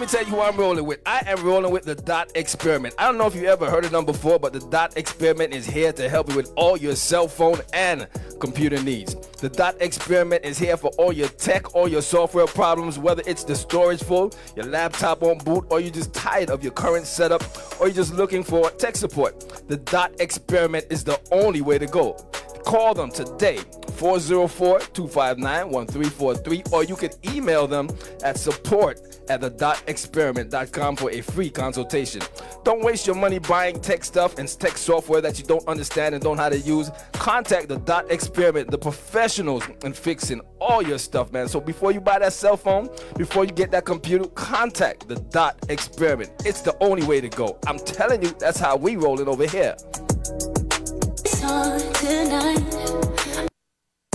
tell you who I'm rolling with. I am rolling with the Dot Experiment. I don't know if you ever heard of them before, but the Dot Experiment is here to help you with all your cell phone and computer needs. The Dot Experiment is here for all your tech, all your software problems, whether it's the storage full, your laptop on boot, or you're just tired of your current setup, or you're just looking for tech support. The Dot Experiment is the only way to go. Call them today, 404-259-1343, or you can email them at support@thedotexperiment.com for a free consultation. Don't waste your money buying tech stuff and tech software that you don't understand and don't know how to use. Contact the Dot Experiment, the professionals in fixing all your stuff, man. So before you buy that cell phone, before you get that computer, contact the Dot Experiment. It's the only way to go. I'm telling you, that's how we roll it over here.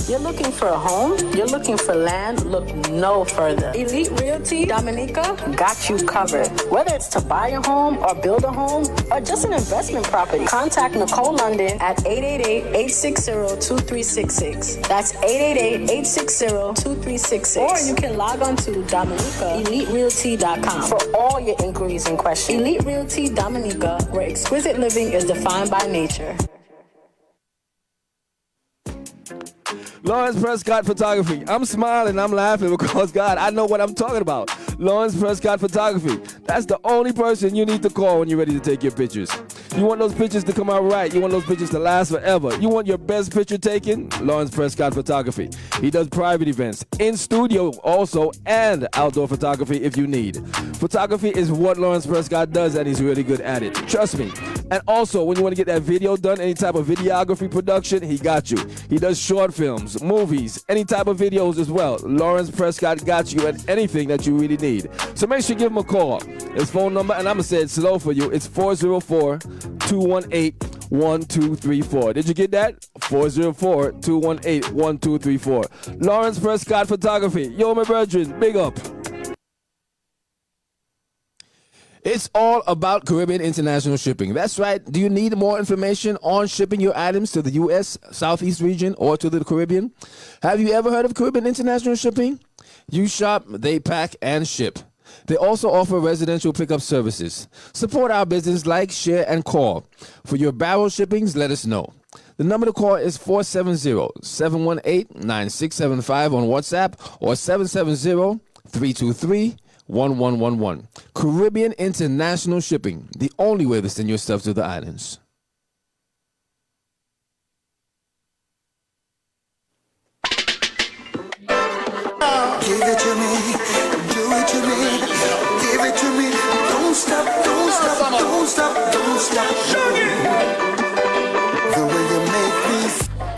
You're looking for a home? You're looking for land? Look no further. Elite Realty Dominica got you covered. Whether it's to buy a home or build a home or just an investment property, contact Nicole London at 888-860-2366. That's 888-860-2366. Or you can log on to DominicaEliteRealty.com for all your inquiries and questions. Elite Realty Dominica, where exquisite living is defined by nature. Lawrence Prescott Photography. I'm smiling, I'm laughing because, God, I know what I'm talking about. Lawrence Prescott Photography. That's the only person you need to call when you're ready to take your pictures. You want those pictures to come out right. You want those pictures to last forever. You want your best picture taken? Lawrence Prescott Photography. He does private events, in studio also, and outdoor photography if you need. Photography is what Lawrence Prescott does, and he's really good at it. Trust me. And also, when you want to get that video done, any type of videography production, he got you. He does short films, movies, any type of videos as well. Lawrence Prescott got you at anything that you really need. So make sure you give him a call. His phone number, and I'm going to say it slow for you, it's 404-218-1234. Did you get that? 404-218-1234. Lawrence Prescott Photography. Yo, my brethren, big up. It's all about Caribbean International Shipping. That's right. Do you need more information on shipping your items to the U.S., Southeast region, or to the Caribbean? Have you ever heard of Caribbean International Shipping? You shop, they pack, and ship. They also offer residential pickup services. Support our business, like, share, and call. For your barrel shippings, let us know. The number to call is 470-718-9675 on WhatsApp or 770-323-1111. Caribbean International Shipping, the only way to send your stuff to the islands. Give it to me, do it to me, give it to me. Don't stop, don't stop, don't stop, don't stop. The way you make me.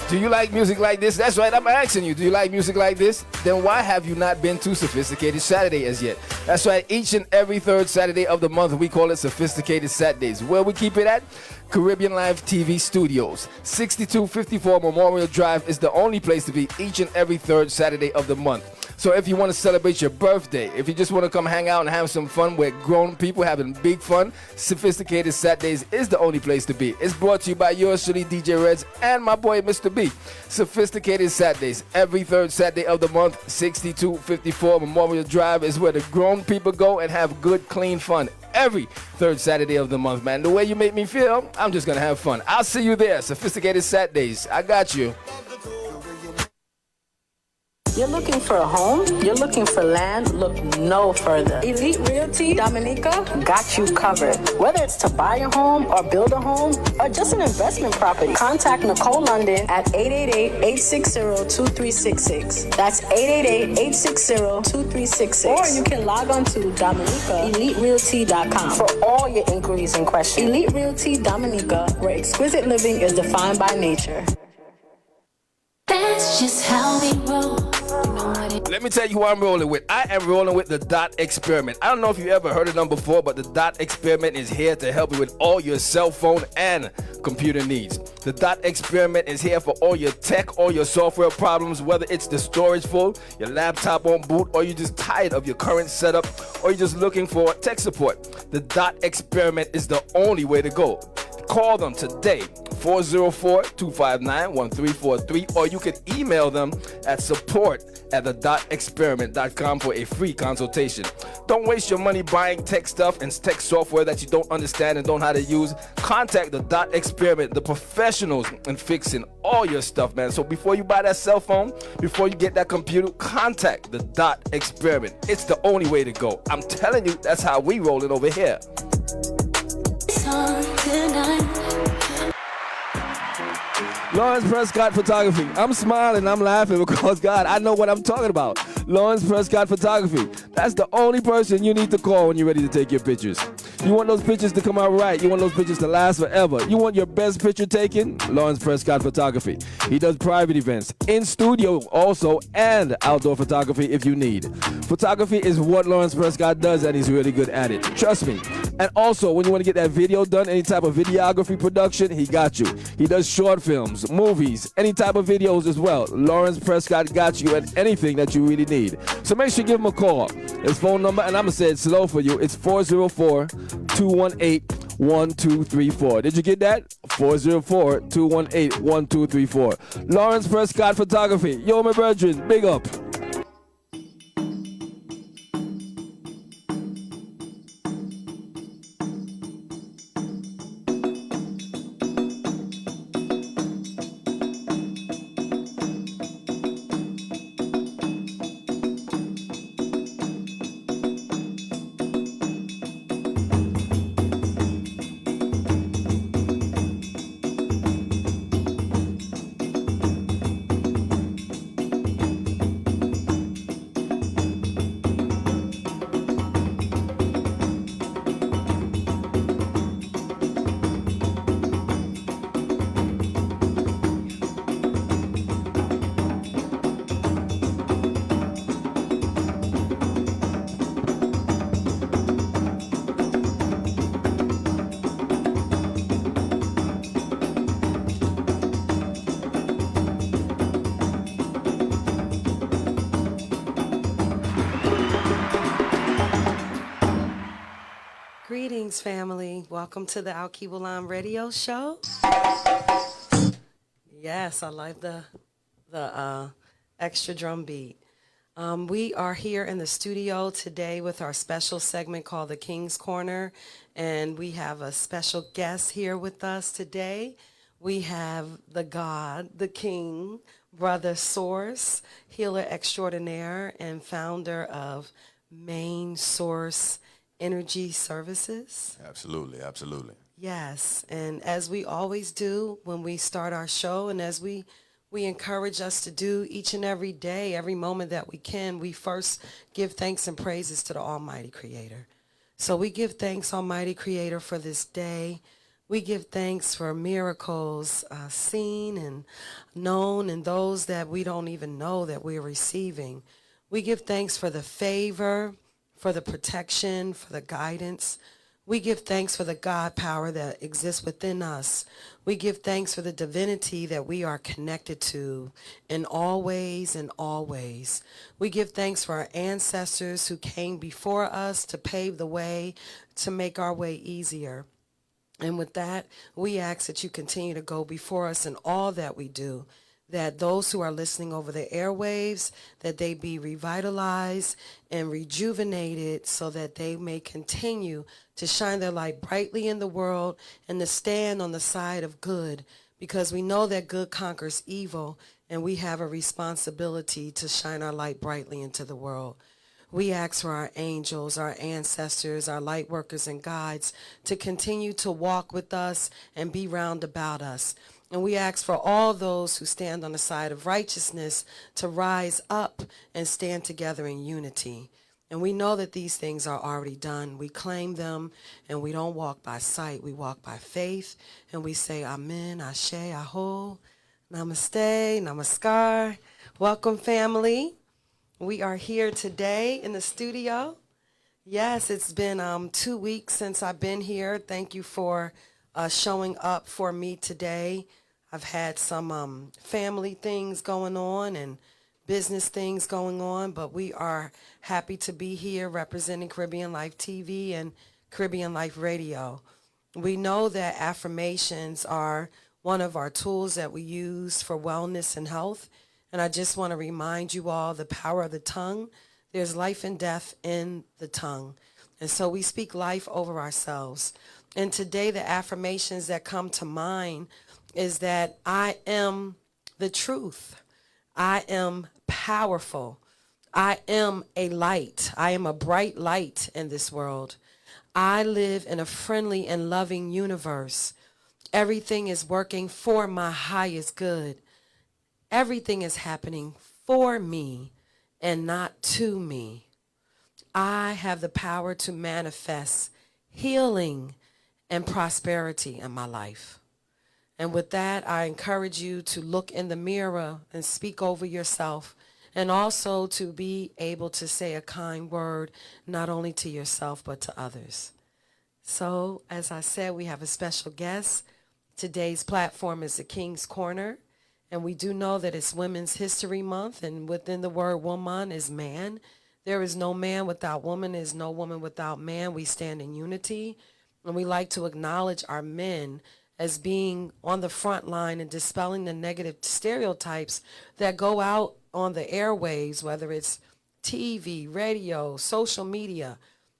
Do you like music like this? That's right, I'm asking you. Do you like music like this? Then why have you not been to Sophisticated Saturday as yet? That's right, each and every third Saturday of the month, we call it Sophisticated Saturdays. Where we keep it at? Caribbean Live TV Studios. 6254 Memorial Drive is the only place to be each and every third Saturday of the month. So if you want to celebrate your birthday, if you just want to come hang out and have some fun with grown people having big fun, Sophisticated Saturdays is the only place to be. It's brought to you by yours truly, DJ Reds, and my boy, Mr. B. Sophisticated Saturdays, every third Saturday of the month, 6254 Memorial Drive is where the grown people go and have good, clean fun. Every third Saturday of the month, man. The way you make me feel, I'm just going to have fun. I'll see you there. Sophisticated Saturdays. I got you. You're looking for a home? You're looking for land? Look no further. Elite Realty Dominica got you covered. Whether it's to buy a home or build a home or just an investment property, contact Nicole London at 888-860-2366. That's 888-860-2366. Or you can log on to DominicaEliteRealty.com for all your inquiries and questions. Elite Realty Dominica, where exquisite living is defined by nature. That's just how we roll. Let me tell you who I'm rolling with. I am rolling with the Dot Experiment. I don't know if you ever heard of them before, but the Dot Experiment is here to help you with all your cell phone and computer needs. The Dot Experiment is here for all your tech, all your software problems, whether it's the storage full, your laptop on boot, or you're just tired of your current setup, or you're just looking for tech support. The Dot Experiment is the only way to go. Call them today, 404-259-1343, or you can email them at support@thedotexperiment.com for a free consultation. Don't waste your money buying tech stuff and tech software that you don't understand and don't know how to use. Contact the Dot Experiment, the professionals in fixing all your stuff, man. So before you buy that cell phone, before you get that computer, contact the Dot Experiment. It's the only way to go. I'm telling you, that's how we rolling over here. Lawrence Prescott Photography. I'm smiling, I'm laughing because, God, I know what I'm talking about. Lawrence Prescott Photography. That's the only person you need to call when you're ready to take your pictures. You want those pictures to come out right. You want those pictures to last forever. You want your best picture taken? Lawrence Prescott Photography. He does private events, in studio also, and outdoor photography if you need. Photography is what Lawrence Prescott does, and he's really good at it. Trust me. And also, when you want to get that video done, any type of videography production, he got you. He does short films, movies, any type of videos as well. Lawrence Prescott got you at anything that you really need. So make sure you give him a call. His phone number, and I'm going to say it slow for you, it's 404-218-1234. Did you get that? 404-218-1234. Lawrence Prescott Photography. Yo, my brethren, big up. Greetings, family. Welcome to the Al-Kibulan Radio Show. Yes, I like the extra drum beat. We are here in the studio today with our special segment called The King's Corner, and we have a special guest here with us today. We have the God, the King, Brother Source, healer extraordinaire and founder of Main Source Energy Services. Absolutely, absolutely. Yes, and as we always do when we start our show, and as we encourage us to do each and every day, every moment that we can, we first give thanks and praises to the Almighty Creator. So we give thanks, Almighty Creator, for this day. We give thanks for miracles seen and known, and those that we don't even know that we're receiving. We give thanks for the favor, for the protection, for the guidance. We give thanks for the God power that exists within us. We give thanks for the divinity that we are connected to in all ways and always. We give thanks for our ancestors who came before us to pave the way, to make our way easier. And with that, we ask that you continue to go before us in all that we do, that those who are listening over the airwaves, that they be revitalized and rejuvenated so that they may continue to shine their light brightly in the world and to stand on the side of good, because we know that good conquers evil, and we have a responsibility to shine our light brightly into the world. We ask for our angels, our ancestors, our light workers and guides to continue to walk with us and be round about us. And we ask for all those who stand on the side of righteousness to rise up and stand together in unity. And we know that these things are already done. We claim them, and we don't walk by sight. We walk by faith, and we say Amen, Ashe, Aho, Namaste, Namaskar. Welcome, family. We are here today in the studio. Yes, it's been 2 weeks since I've been here. Thank you for showing up for me today. I've had some family things going on and business things going on, but we are happy to be here representing Caribbean Life TV and Caribbean Life Radio. We know that affirmations are one of our tools that we use for wellness and health, and I just want to remind you all the power of the tongue. There's life and death in the tongue. And so we speak life over ourselves. And today the affirmations that come to mind is that I am the truth. I am powerful. I am a light. I am a bright light in this world. I live in a friendly and loving universe. Everything is working for my highest good. Everything is happening for me and not to me. I have the power to manifest healing and prosperity in my life. And with that, I encourage you to look in the mirror and speak over yourself, and also to be able to say a kind word, not only to yourself, but to others. So, as I said, we have a special guest. Today's platform is the King's Corner, and we do know that it's Women's History Month, and within the word woman is man. There is no man without woman, there is no woman without man. We stand in unity, and we like to acknowledge our men as being on the front line and dispelling the negative stereotypes that go out on the airwaves, whether it's TV, radio, social media.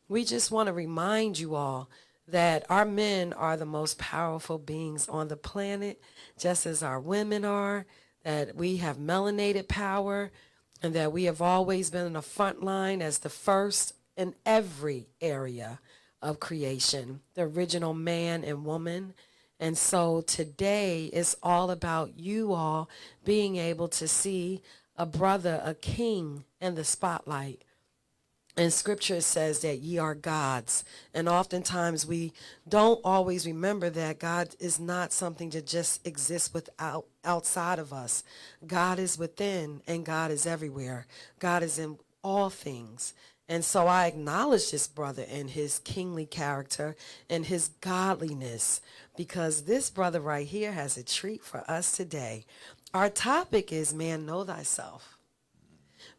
We just want to remind you all that our men are the most powerful beings on the planet, just as our women are, that we have melanated power, and that we have always been in the front line as the first in every area of creation, the original man and woman. And so today is all about you all being able to see a brother, a king in the spotlight. And scripture says that ye are gods. And oftentimes we don't always remember that God is not something that just exists outside of us. God is within, and God is everywhere. God is in all things. And so I acknowledge this brother and his kingly character and his godliness, because this brother right here has a treat for us today. Our topic is man, know thyself.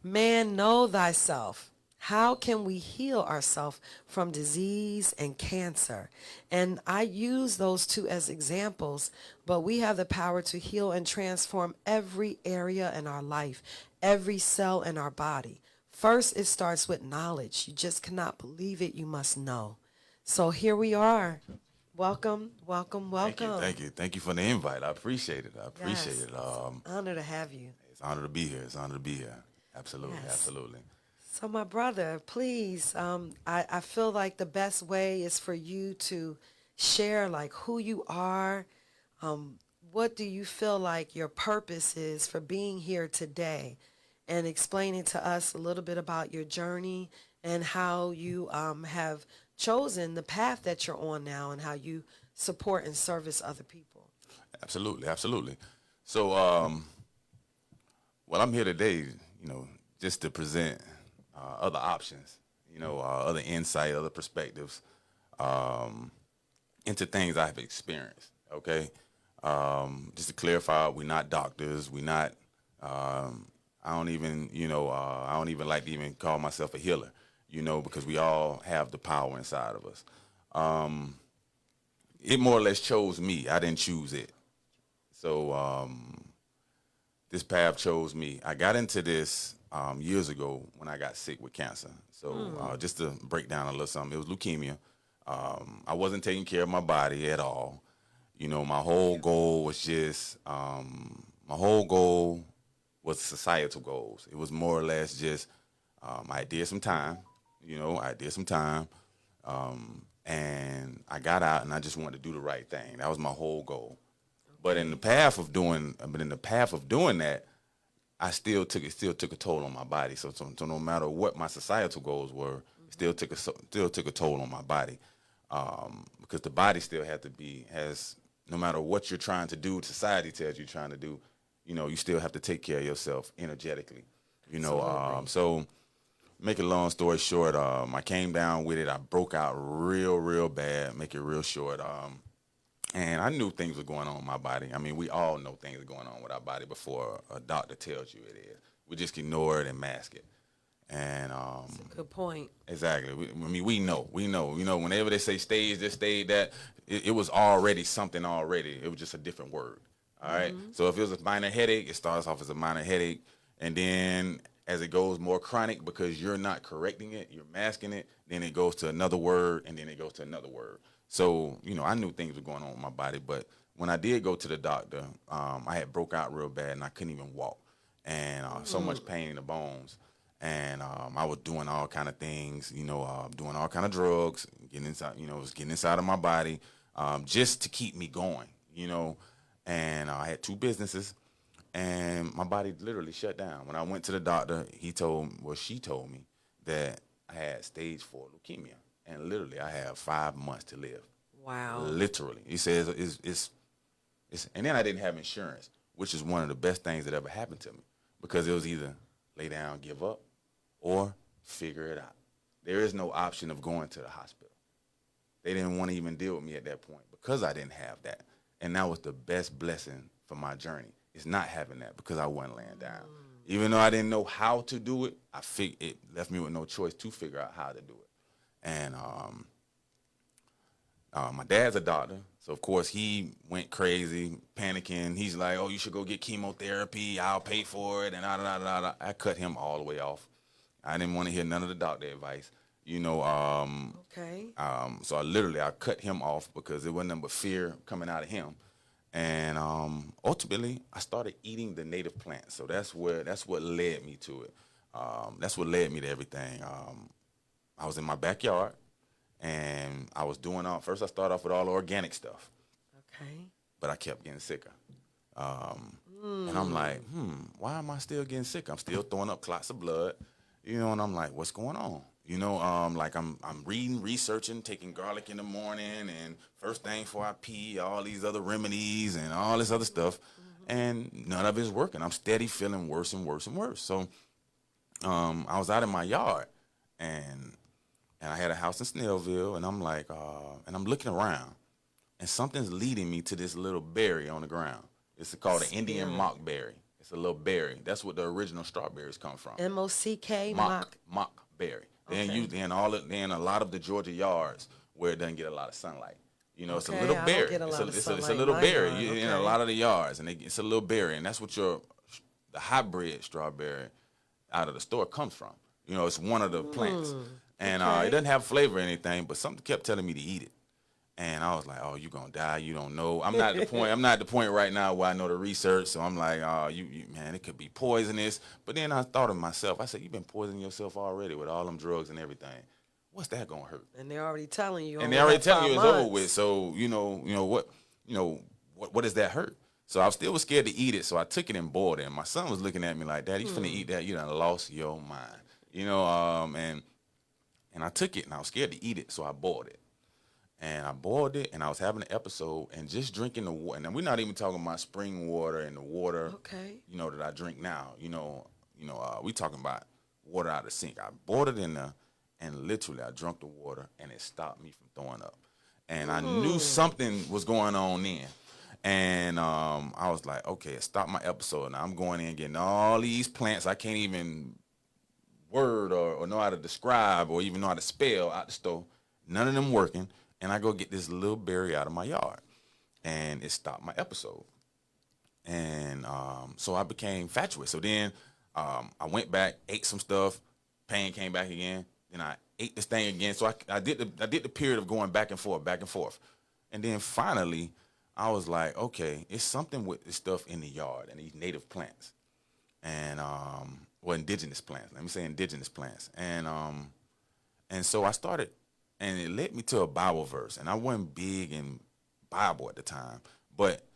Man, know thyself. How can we heal ourselves from disease and cancer? And I use those two as examples, but we have the power to heal and transform every area in our life, every cell in our body. First, it starts with knowledge. You just cannot believe it. You must know. So here we are. Welcome, welcome, welcome. Thank you for the invite. I appreciate it. Yes, it's an honor to have you. It's an honor to be here. It's an honor to be here. Absolutely, Yes. absolutely. So my brother, please, I feel like the best way is for you to share like who you are. What do you feel like your purpose is for being here today, and explaining to us a little bit about your journey and how you have chosen the path that you're on now, and how you support and service other people. Absolutely, absolutely. So, well, I'm here today, just to present other options, other insight, other perspectives into things I've experienced. Okay, just to clarify, we're not doctors. We're not. I don't even, I don't even like to even call myself a healer, because we all have the power inside of us. It more or less chose me. I didn't choose it. So this path chose me. I got into this years ago when I got sick with cancer. So just to break down a little something, it was leukemia. I wasn't taking care of my body at all. My whole goal was just, was societal goals. It was more or less just, I did some time, and I got out and I just wanted to do the right thing. That was my whole goal. But in the path of doing that, I still took a toll on my body. So no matter what my societal goals were, it still took a toll on my body, because the body still has no matter what you're trying to do, society tells you trying to do, you still have to take care of yourself energetically, So make a long story short, I came down with it. I broke out real bad. Make it real short. And I knew things were going on in my body. I mean, we all know things are going on with our body before a doctor tells you it is. We just ignore it and mask it. And That's a good point. Exactly. We know. Whenever they say stage this, stage that, it was already something already. It was just a different word. All right. So if it was a minor headache, it starts off as a minor headache, and then as it goes more chronic because you're not correcting it, you're masking it, then it goes to another word, and then it goes to another word. So, I knew things were going on with my body, but when I did go to the doctor, I had broke out real bad, and I couldn't even walk, and so much pain in the bones. And I was doing all kind of things, doing all kind of drugs, getting inside, was getting inside of my body, just to keep me going, And I had 2 businesses, and my body literally shut down. When I went to the doctor, she told me that I had stage 4 leukemia, and literally I have 5 months to live. Wow. Literally, he says it's, and then I didn't have insurance, which is one of the best things that ever happened to me, because it was either lay down, give up, or figure it out. There is no option of going to the hospital. They didn't want to even deal with me at that point because I didn't have that. And that was the best blessing for my journey, is not having that, because I wasn't laying down. Even though I didn't know how to do it, it left me with no choice to figure out how to do it. And my dad's a doctor, so of course he went crazy, panicking. He's like, "Oh, you should go get chemotherapy. I'll pay for it." And I cut him all the way off. I didn't want to hear none of the doctor advice. Okay. So I cut him off because it wasn't nothing but fear coming out of him. And ultimately, I started eating the native plants. So that's what led me to it. That's what led me to everything. I was in my backyard, and I was doing first I started off with all the organic stuff. Okay. But I kept getting sicker. And I'm like, why am I still getting sick? I'm still throwing up clots of blood, and I'm like, what's going on? Like I'm reading, researching, taking garlic in the morning, and first thing before I pee, all these other remedies and all this other stuff, and none of it's working. I'm steady feeling worse and worse and worse. So I was out in my yard, and I had a house in Snellville, and I'm like, and I'm looking around, and something's leading me to this little berry on the ground. It's called an Indian mock berry. It's a little berry. That's what the original strawberries come from. M-O-C-K, mock berry. Okay. Then a lot of the Georgia yards where it doesn't get a lot of sunlight. It's a Okay, little I don't berry. get a lot of It's sunlight a little in my berry yard, in a okay. lot of the yards, and it's a little berry, and that's what the hybrid strawberry out of the store comes from. It's one of the plants, and it doesn't have flavor or anything, but something kept telling me to eat it. And I was like, "Oh, you gonna die? You don't know." I'm not at the point. I'm not at the point right now where I know the research. So I'm like, "Oh, you man, it could be poisonous." But then I thought of myself. I said, "You've been poisoning yourself already with all them drugs and everything. What's that gonna hurt?" And they're already telling you. And they're already telling you it's over months. with. So what does that hurt? So I still was scared to eat it. So I took it and boiled it. And my son was looking at me like, "Dad, you finna eat that? You done lost your mind." And I took it and I was scared to eat it. So I boiled it. And I boiled it, and I was having an episode, and just drinking the water. And we're not even talking about spring water and the water, Okay. that I drink now. We talking about water out of the sink. I boiled it in there, and literally I drank the water, and it stopped me from throwing up. And I knew something was going on then. And I was like, okay, it stopped my episode. Now I'm going in getting all these plants I can't even word or know how to describe or even know how to spell out the store. None of them working. And I go get this little berry out of my yard, and it stopped my episode. And so I became fatuous. So then I went back, ate some stuff, pain came back again. Then I ate this thing again. So I did the period of going back and forth. And then finally, I was like, okay, it's something with this stuff in the yard and these native plants, and indigenous plants. Let me say indigenous plants. And so I started. And it led me to a Bible verse. And I wasn't big in Bible at the time, but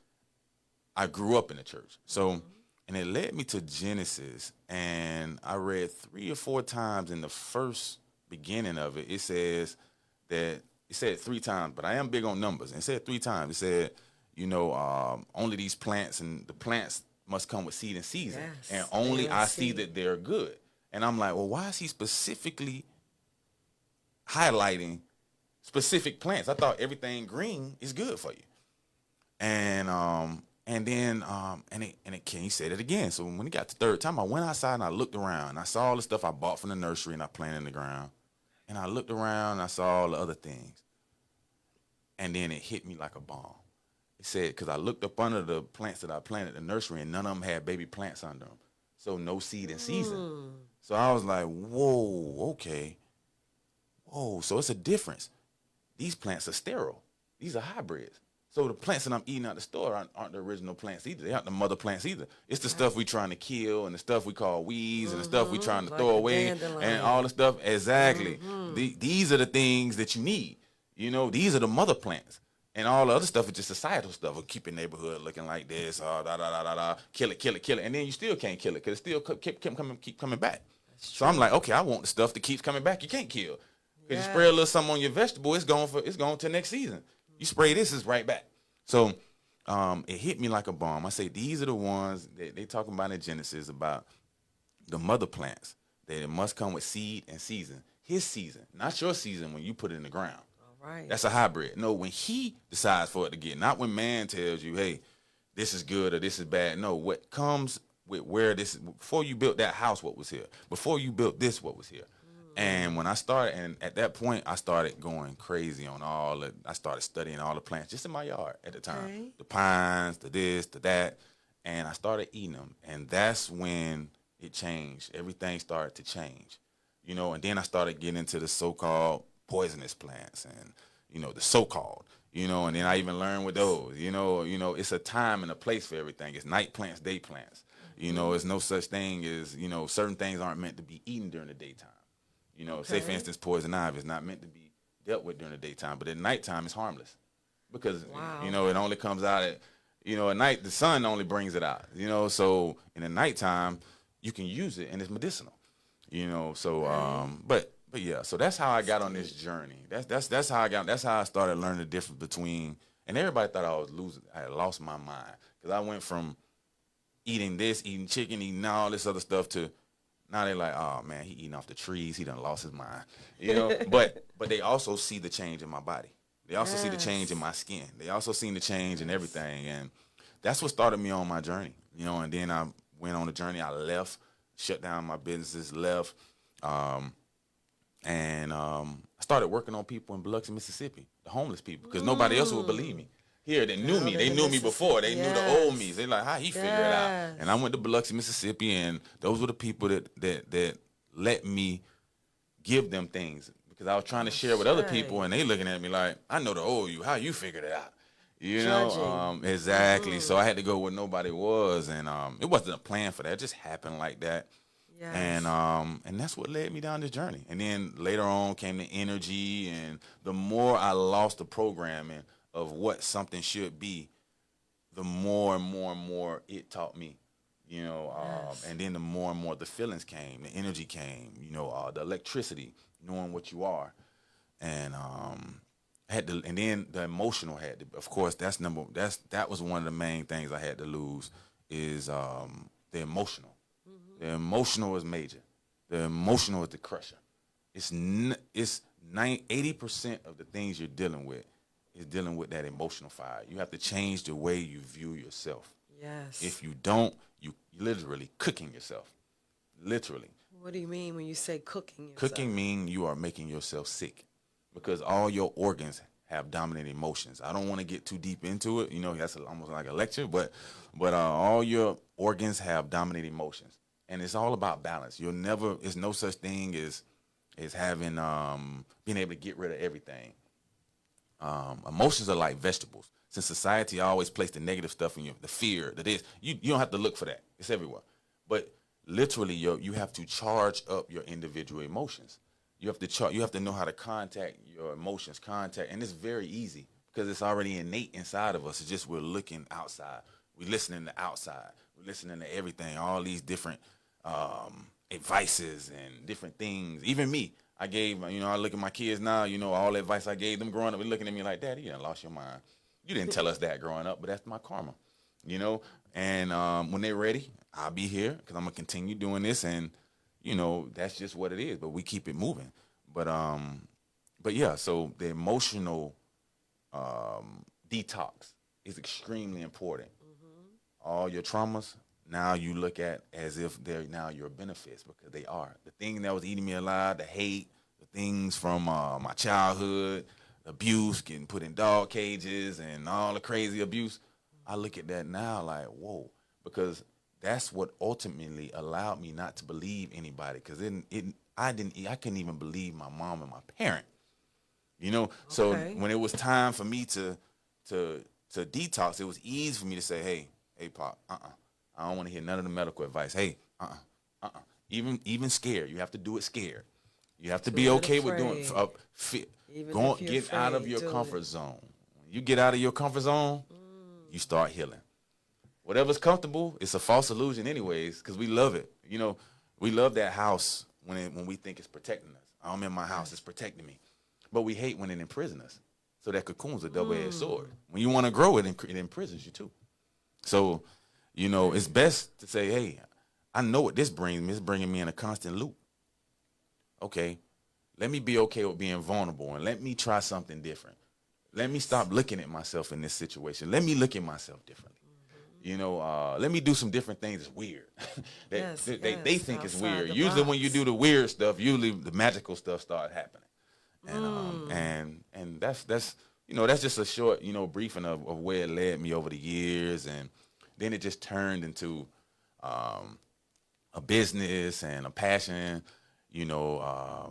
I grew up in the church. So, and it led me to Genesis. And I read 3 or 4 times in the first beginning of it. It says that, it said 3 times, but I am big on numbers. And it said 3 times. It said, only these plants, and the plants must come with seed and season. Yes, and only I see seed. that they're good. And I'm like, well, why is he specifically highlighting specific plants? I thought everything green is good for you. And then he said it again. So when he got the 3rd time, I went outside and I looked around. And I saw all the stuff I bought from the nursery and I planted in the ground. And I looked around and I saw all the other things. And then it hit me like a bomb. It said, because I looked up under the plants that I planted in the nursery, and none of them had baby plants under them. so no seed in season. So I was like, whoa, okay. Whoa, so it's a difference. These plants are sterile. These are hybrids. So the plants that I'm eating out the store aren't the original plants either. They aren't the mother plants either. It's the stuff we trying to kill and the stuff we call weeds and the stuff we trying to Like throw the away dandelion. and all the stuff. Exactly. These are the things that you need. You know, these are the mother plants. And all the other stuff is just societal stuff of keep your neighborhood looking like this, kill it, kill it, kill it. And then you still can't kill it because it still keep coming back. So I'm like, okay, I want the stuff that keeps coming back. You can't kill. Because you spray a little something on your vegetable, it's going to next season. You spray this, it's right back. So it hit me like a bomb. I say these are the ones that they talking about in Genesis about the mother plants. That it must come with seed and season. His season, not your season when you put it in the ground. Right. That's a hybrid. No, when he decides for it to get, not when man tells you, hey, this is good or this is bad. No, what comes with where this, before you built that house, what was here? Before you built this, what was here? And when I started, and at that point, I started going crazy on I started studying all the plants just in my yard at the time. Okay. The pines, the this, the that. And I started eating them. And that's when it changed. Everything started to change. You know, and then I started getting into the so-called poisonous plants and, you know, the so-called, you know, and then I even learned with those, you know, it's a time and a place for everything. It's night plants, day plants. You know, it's no such thing as, you know, certain things aren't meant to be eaten during the daytime. You know, say, for instance, poison ivy is not meant to be dealt with during the daytime, but at nighttime it's harmless because, you know, it only comes out at, you know, at night, the sun only brings it out, you know, so in the nighttime you can use it and it's medicinal, you know, so, but yeah, so that's how I got on this journey. That's how I started learning the difference between, and everybody thought I had lost my mind because I went from eating this, eating chicken, eating all this other stuff to, now they're like, oh man, he eating off the trees. He done lost his mind, you know. but they also see the change in my body. They also see the change in my skin. They also see the change in everything, and that's what started me on my journey, you know. And then I went on the journey. I left, shut down my businesses, left, and I started working on people in Biloxi, Mississippi, the homeless people, because nobody else would believe me. Here, they knew me. They knew me before. They knew the old me. They like, how he figured it out. And I went to Biloxi, Mississippi, and those were the people that let me give them things because I was trying to share with other people, and they looking at me like, I know the old you. How you figured it out? You know, exactly. So I had to go where nobody was, and it wasn't a plan for that. It just happened like that. Yes. And that's what led me down this journey. And then later on came the energy, and the more I lost the programming of what something should be, the more and more and more it taught me, you know, and then the more and more the feelings came, the energy came, you know, the electricity, knowing what you are, and and then the emotional had to, of course, that was one of the main things I had to lose is the emotional. The emotional is major. The emotional is the crusher. It's 80% of the things you're dealing with is dealing with that emotional fire. You have to change the way you view yourself. Yes. If you don't, you literally cooking yourself. Literally. What do you mean when you say cooking yourself? Cooking means you are making yourself sick because all your organs have dominant emotions. I don't want to get too deep into it. You know, that's almost like a lecture, but all your organs have dominant emotions, and it's all about balance. It's no such thing as having being able to get rid of everything. Emotions are like vegetables. Since society always placed the negative stuff in you, the fear, the this, you don't have to look for that. It's everywhere. But literally, you have to charge up your individual emotions. You have to know how to contact your emotions, and it's very easy because it's already innate inside of us. It's just we're looking outside. We're listening to outside. We're listening to everything, all these different advices and different things. Even me. I look at my kids now, you know, all the advice I gave them growing up, they're looking at me like, Daddy, you done lost your mind. You didn't tell us that growing up, but that's my karma, you know? And when they're ready, I'll be here because I'm going to continue doing this. And, you know, that's just what it is, but we keep it moving. But yeah, so the emotional detox is extremely important. Mm-hmm. All your traumas, now you look at as if they're now your benefits because they are. The thing that was eating me alive, the hate, the things from my childhood, abuse, getting put in dog cages and all the crazy abuse, I look at that now like, whoa, because that's what ultimately allowed me not to believe anybody, because I couldn't even believe my mom and my parent. You know, so Okay. when it was time for me to detox, it was easy for me to say, hey, Pop, I don't want to hear none of the medical advice. Hey, even scared, you have to do it scared. You have to be Do it okay with doing afraid. Even going, if you're get out of afraid, your do comfort it. zone. When you get out of your comfort zone, you start healing. Whatever's comfortable, it's a false illusion anyways, because we love it. You know, we love that house when we think it's protecting us. I'm in my house, it's protecting me. But we hate when it imprisons us. So that cocoon's a double-edged sword. When you want to grow, it imprisons you too. So, you know, it's best to say, hey, I know what this brings me. It's bringing me in a constant loop. Okay, let me be okay with being vulnerable and let me try something different. Let me stop looking at myself in this situation. Let me look at myself differently. You know, let me do some different things that's weird. They think it's outside weird. the Usually when you box. do the weird stuff, usually the magical stuff starts happening. And that's you know, that's just a short, you know, briefing of where it led me over the years. And then it just turned into a business and a passion, you know,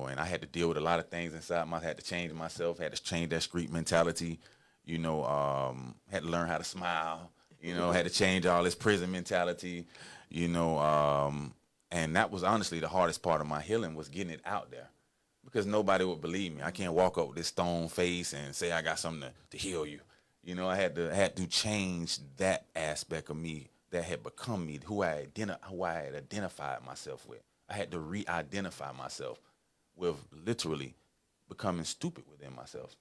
and I had to deal with a lot of things inside. I had to change myself, had to change that street mentality, you know, had to learn how to smile, you know, had to change all this prison mentality, you know, and that was honestly the hardest part of my healing, was getting it out there, because nobody would believe me. I can't walk up with this stone face and say I got something to heal you. You know, I had to change that aspect of me that had become me, who I had identified myself with. I had to re-identify myself with literally becoming stupid within myself.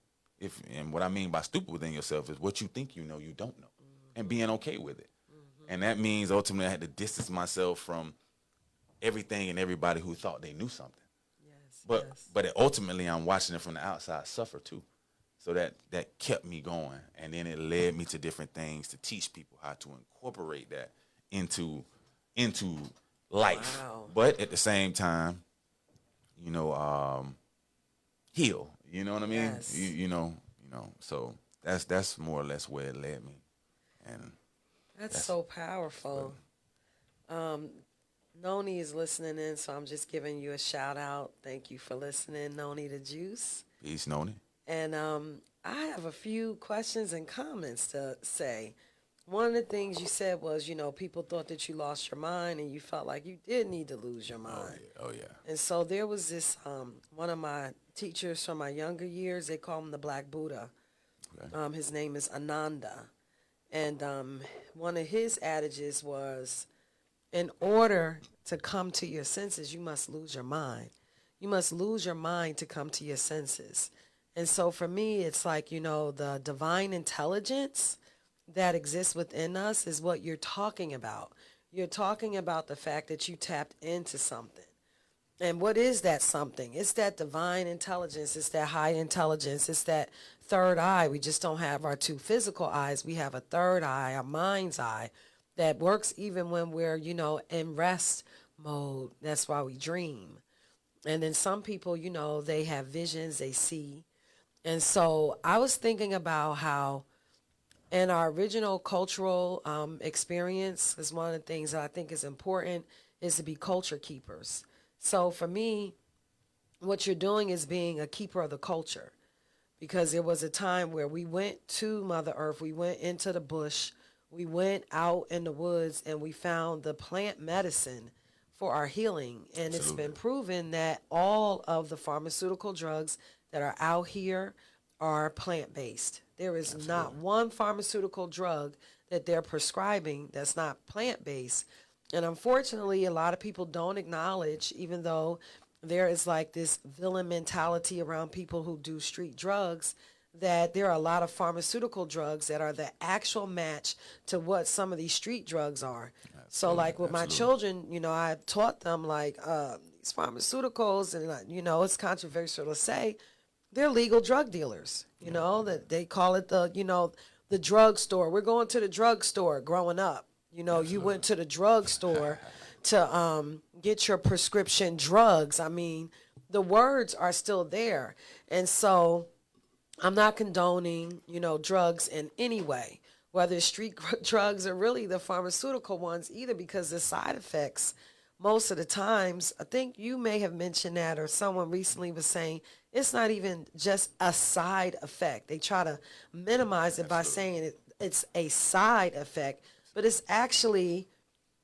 And what I mean by stupid within yourself is what you think you know you don't know, and being okay with it. And that means ultimately I had to distance myself from everything and everybody who thought they knew something. Yes. But ultimately I'm watching it from the outside suffer too. So that kept me going, and then it led me to different things to teach people how to incorporate that into life. Wow. But at the same time, you know, heal. You know what I mean? Yes. You know. So that's more or less where it led me, and That's so powerful. Noni is listening in, so I'm just giving you a shout out. Thank you for listening, Noni the Juice. peace, Noni. And I have a few questions and comments to say. One of the things you said was, you know, people thought that you lost your mind and you felt like you did need to lose your mind. Oh yeah. And so there was this, one of my teachers from my younger years, they call him the Black Buddha. Okay. His name is Ananda. And one of his adages was, in order to come to your senses, you must lose your mind. You must lose your mind to come to your senses. And so for me, it's like, you know, the divine intelligence that exists within us is what you're talking about. You're talking about the fact that you tapped into something. And what is that something? It's that divine intelligence. It's that high intelligence. It's that third eye. We just don't have our two physical eyes. We have a third eye, a mind's eye, that works even when we're, you know, in rest mode. That's why we dream. And then some people, you know, they have visions, they see. And so I was thinking about how in our original cultural experience, is one of the things that I think is important is to be culture keepers. So for me, what you're doing is being a keeper of the culture, because there was a time where we went to Mother Earth, we went into the bush, we went out in the woods, and we found the plant medicine for our healing. And it's been proven that all of the pharmaceutical drugs that are out here are plant-based. There is not one pharmaceutical drug that they're prescribing that's not plant-based. And unfortunately, a lot of people don't acknowledge, even though there is like this villain mentality around people who do street drugs, that there are a lot of pharmaceutical drugs that are the actual match to what some of these street drugs are. So like with my children, you know, I taught them like these pharmaceuticals, and you know, it's controversial to say, they're legal drug dealers. You know, that they call it the, you know, the drug store. We're going to the drug store growing up. You know, you went to the drugstore to get your prescription drugs. I mean, the words are still there. And so I'm not condoning, you know, drugs in any way. whether it's street drugs or really the pharmaceutical ones either, because the side effects, most of the times, I think you may have mentioned that, or someone recently was saying it's not even just a side effect. They try to minimize it by saying it's a side effect, but it's actually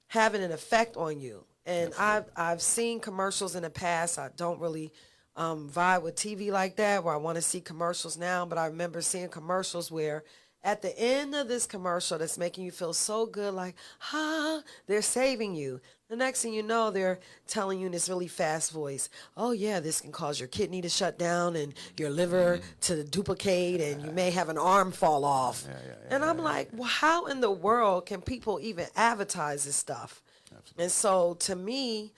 having an effect on you. And I've seen commercials in the past. I don't really vibe with TV like that, where I want to see commercials now, but I remember seeing commercials where at the end of this commercial that's making you feel so good, like, they're saving you. The next thing you know, they're telling you in this really fast voice, oh, yeah, this can cause your kidney to shut down and your liver to duplicate, and you may have an arm fall off. And I'm like, well, how in the world can people even advertise this stuff? Absolutely. And so to me,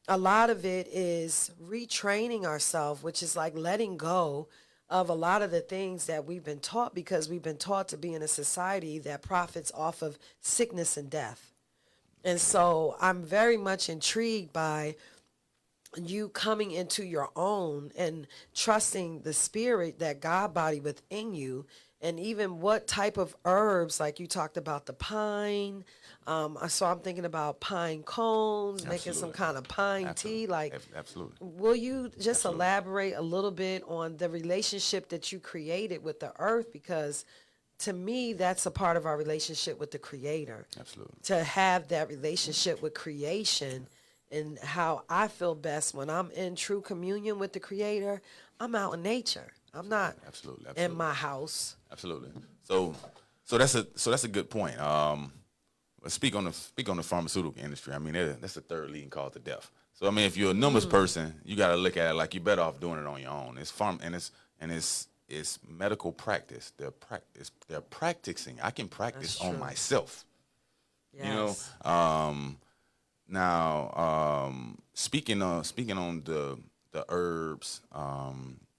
a lot of it is retraining ourselves, which is like letting go of a lot of the things that we've been taught, because we've been taught to be in a society that profits off of sickness and death. And so I'm very much intrigued by you coming into your own and trusting the spirit, that God body within you, and even what type of herbs, like you talked about the pine. So I'm thinking about pine cones, making some kind of pine tea. Like, absolutely. Will you just elaborate a little bit on the relationship that you created with the earth? Because to me, that's a part of our relationship with the Creator. Absolutely. To have that relationship with creation, and how I feel best when I'm in true communion with the Creator. I'm out in nature. I'm not in my house. Absolutely. So that's a good point. Speak on the pharmaceutical industry. I mean, that's the third leading cause of death. So I mean, if you're a numbers person, you got to look at it like you're better off doing it on your own. It's medical practice. They're practicing. I can practice on myself. Yes. You know. Now, speaking on the herbs,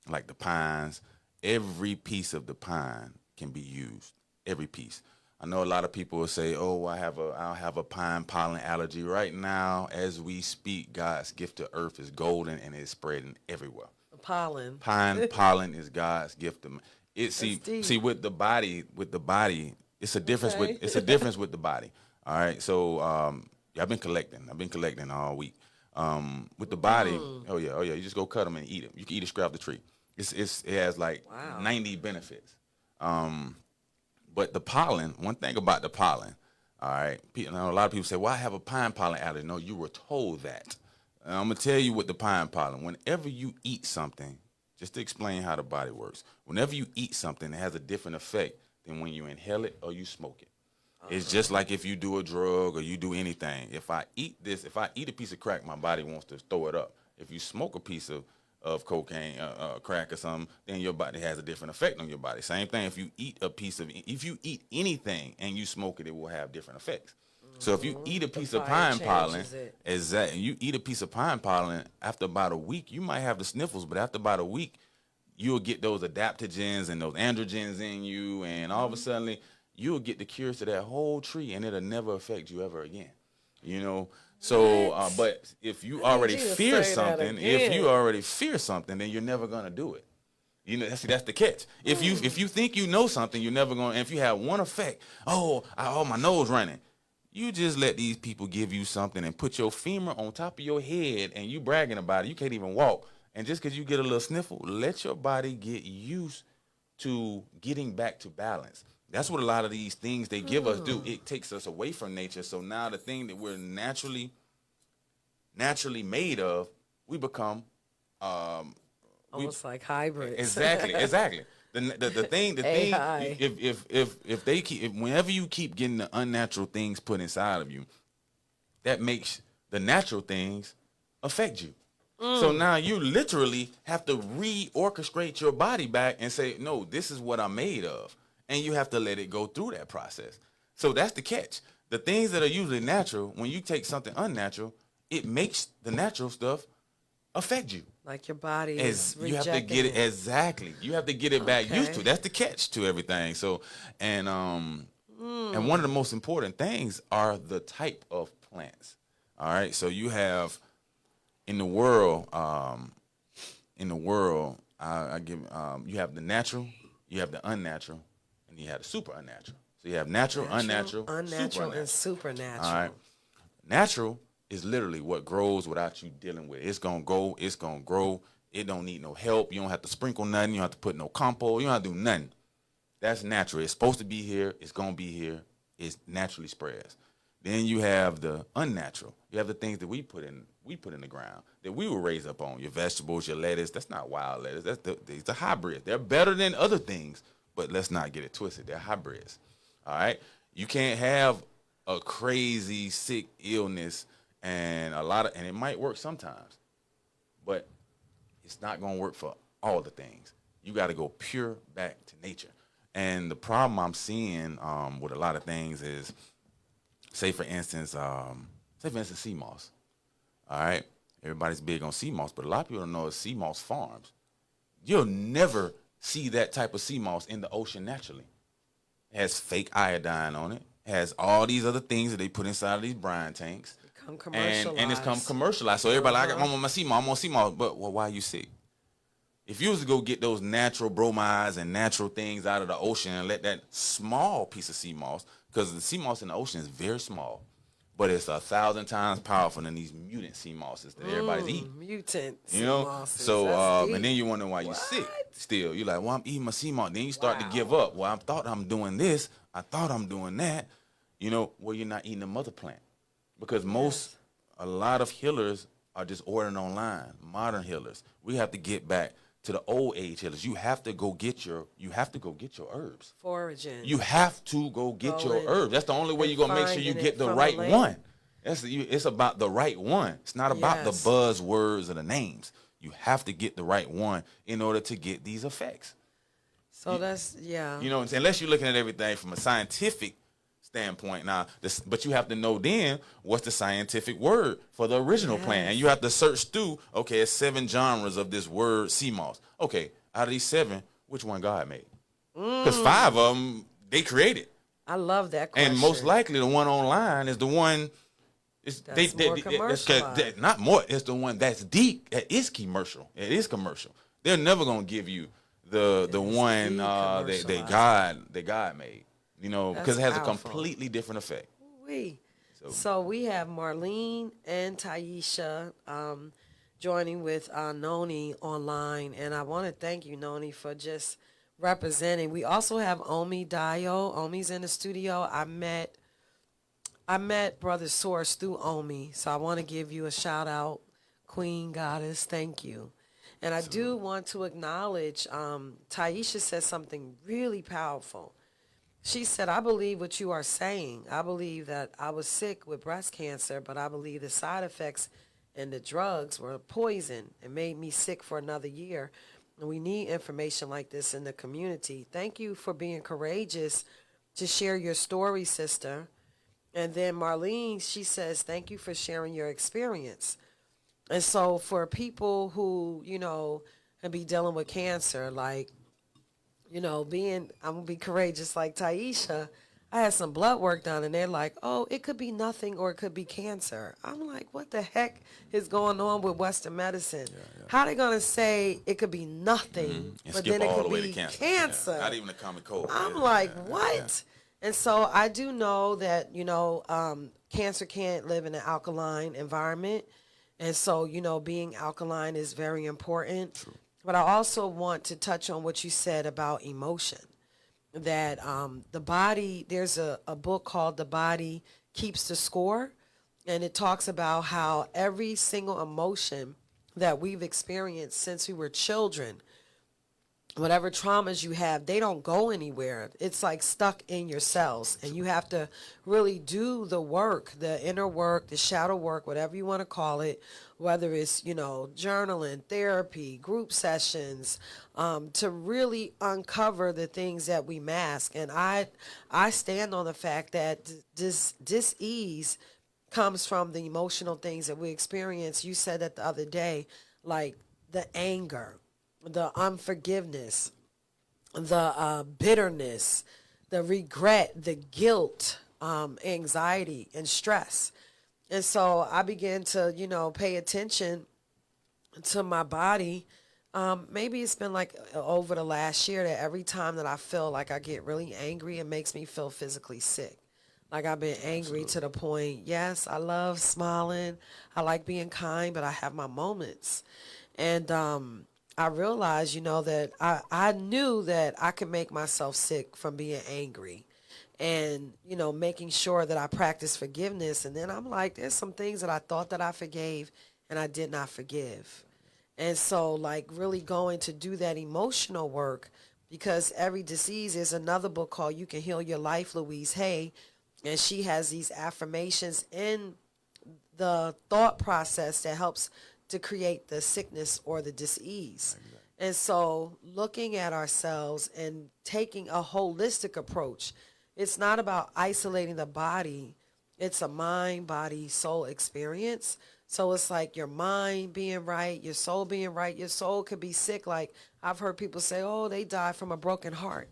like the pines, every piece of the pine can be used. Every piece. I know a lot of people will say, "Oh, I'll have a pine pollen allergy." Right now, as we speak, God's gift to earth is golden and it's spreading everywhere. Pollen. Pine pollen is God's gift to it. See with the body, it's a difference with the body. All right, so I've been collecting all week. With the body, oh yeah, you just go cut them and eat them. You can eat a scrap of the tree. It has like 90 benefits. But the pollen, one thing about the pollen, all right, a lot of people say, well, I have a pine pollen allergy. No, you were told that. And I'm going to tell you what the pine pollen, whenever you eat something, just to explain how the body works, whenever you eat something, it has a different effect than when you inhale it or you smoke it. It's just like if you do a drug or you do anything. If I eat a piece of crack, my body wants to throw it up. If you smoke a piece of cocaine, crack or something, then your body has a different effect on your body. Same thing, if you eat anything and you smoke it, it will have different effects. So if you eat a piece of pine pollen, you eat a piece of pine pollen, after about a week, you might have the sniffles, but after about a week, you'll get those adaptogens and those androgens in you, and all of a sudden, you'll get the cures to that whole tree, and it'll never affect you ever again. You know. So, but if you already fear something, then you're never gonna do it. You know, that's the catch. If you think you know something, you're never gonna. And if you have one effect, my nose running, you just let these people give you something and put your femur on top of your head, and you bragging about it. You can't even walk, and just because you get a little sniffle, let your body get used to getting back to balance. That's what a lot of these things they give us do. It takes us away from nature. So now the thing that we're naturally made of, we become almost like hybrids. Exactly. The thing, whenever you keep getting the unnatural things put inside of you, that makes the natural things affect you. So now you literally have to reorchestrate your body back and say, no, this is what I'm made of. And you have to let it go through that process. So that's the catch. The things that are usually natural, when you take something unnatural, it makes the natural stuff affect you. Like your body is you have to get it exactly. You have to get it back used to. That's the catch to everything. So, and one of the most important things are the type of plants. All right. So you have in the world, I give you have the natural, you have the unnatural, and you have the super unnatural. So you have natural, unnatural, unnatural, and supernatural. supernatural. All right. Natural is literally what grows without you dealing with it. It's gonna go. It's gonna grow. It don't need no help. You don't have to sprinkle nothing. You don't have to put no compost. You don't have to do nothing. That's natural. It's supposed to be here. It's gonna be here. It naturally spreads. Then you have the unnatural. You have the things that we put in the ground that we were raised up on. Your vegetables, your lettuce. That's not wild lettuce. These are hybrids. They're better than other things, but let's not get it twisted. They're hybrids. All right. You can't have a crazy sick illness and it might work sometimes, but it's not gonna work for all the things. You got to go pure back to nature. And the problem I'm seeing with a lot of things is, say for instance, sea moss. All right, everybody's big on sea moss, but a lot of people don't know it's sea moss farms. You'll never see that type of sea moss in the ocean naturally. It has fake iodine on it. It has all these other things that they put inside of these brine tanks. Become commercialized. And it's come commercialized. So everybody like, I'm on my sea moss, I'm on sea moss. But why are you sick? If you was to go get those natural bromides and natural things out of the ocean and let that small piece of sea moss, because the sea moss in the ocean is very small, but it's 1,000 times powerful than these mutant sea mosses that everybody's eating. Mutant You know? sea mosses. So, and then you wonder why you're sick still. You're like, well, I'm eating my sea moss. Then you start to give up. Well, I thought I'm doing this. I thought I'm doing that. You know, well, you're not eating the mother plant. Because a lot of healers are just ordering online, modern healers. We have to get back to the old age healers. You have to go get your herbs. Foraging. You have to go get your herbs. That's the only way you're gonna make sure you get the right one. It's about the right one. It's not about the buzzwords or the names. You have to get the right one in order to get these effects. So that's You know, unless you're looking at everything from a scientific standpoint now, but you have to know then what's the scientific word for the original plant, and you have to search through. Okay, it's 7 genres of this word sea moss. Okay, out of these 7, which one God made? Because 5 of them they created. I love that question. And most likely the one online is the one. Not more. It's the one that's deep. It is commercial. It is commercial. They're never gonna give you the one that God made. You know, because it has a completely different effect. So we have Marlene and Taisha joining with Noni online, and I want to thank you, Noni, for just representing. We also have Omi Dio. Omi's in the studio. I met Brother Source through Omi, so I want to give you a shout out, Queen Goddess. Thank you. And I do want to acknowledge Taisha said something really powerful. She said, I believe what you are saying. I believe that I was sick with breast cancer, but I believe the side effects and the drugs were poison and made me sick for another year. And we need information like this in the community. Thank you for being courageous to share your story, sister. And then Marlene, she says, thank you for sharing your experience. And so for people who, you know, and be dealing with cancer, like, you know, I'm going to be courageous like Taisha. I had some blood work done, and they're like, oh, it could be nothing or it could be cancer. I'm like, what the heck is going on with Western medicine? How are they going to say it could be nothing, but then it could be cancer? Not even a common cold. I'm like, what? And so I do know that, you know, cancer can't live in an alkaline environment. And so, you know, being alkaline is very important. True. But I also want to touch on what you said about emotion, that the body, there's a book called The Body Keeps the Score, and it talks about how every single emotion that we've experienced since we were children, whatever traumas you have, they don't go anywhere. It's like stuck in your cells, and you have to really do the work, the inner work, the shadow work, whatever you want to call it, whether it's, you know, journaling, therapy, group sessions, to really uncover the things that we mask. And I stand on the fact that this dis-ease comes from the emotional things that we experience. You said that the other day, like the anger, the unforgiveness, the bitterness, the regret, the guilt, anxiety, and stress. And so I began to, you know, pay attention to my body Maybe it's been like over the last year that every time that I feel like I get really angry, it makes me feel physically sick. Like I've been angry to the point, yes, I love smiling. I like being kind, but I have my moments. And I realized, that I knew that I could make myself sick from being angry and, making sure that I practice forgiveness. And then I'm like, there's some things that I thought that I forgave and I did not forgive. And so, like, really going to do that emotional work because every disease is another book called You Can Heal Your Life, Louise Hay. And she has these affirmations in the thought process that helps to create the sickness or the disease. And so, looking at ourselves and taking a holistic approach, it's not about isolating the body, it's a mind, body, soul experience. So it's like your mind being right, your soul being right. Your soul could be sick. Like I've heard people say, oh, they died from a broken heart.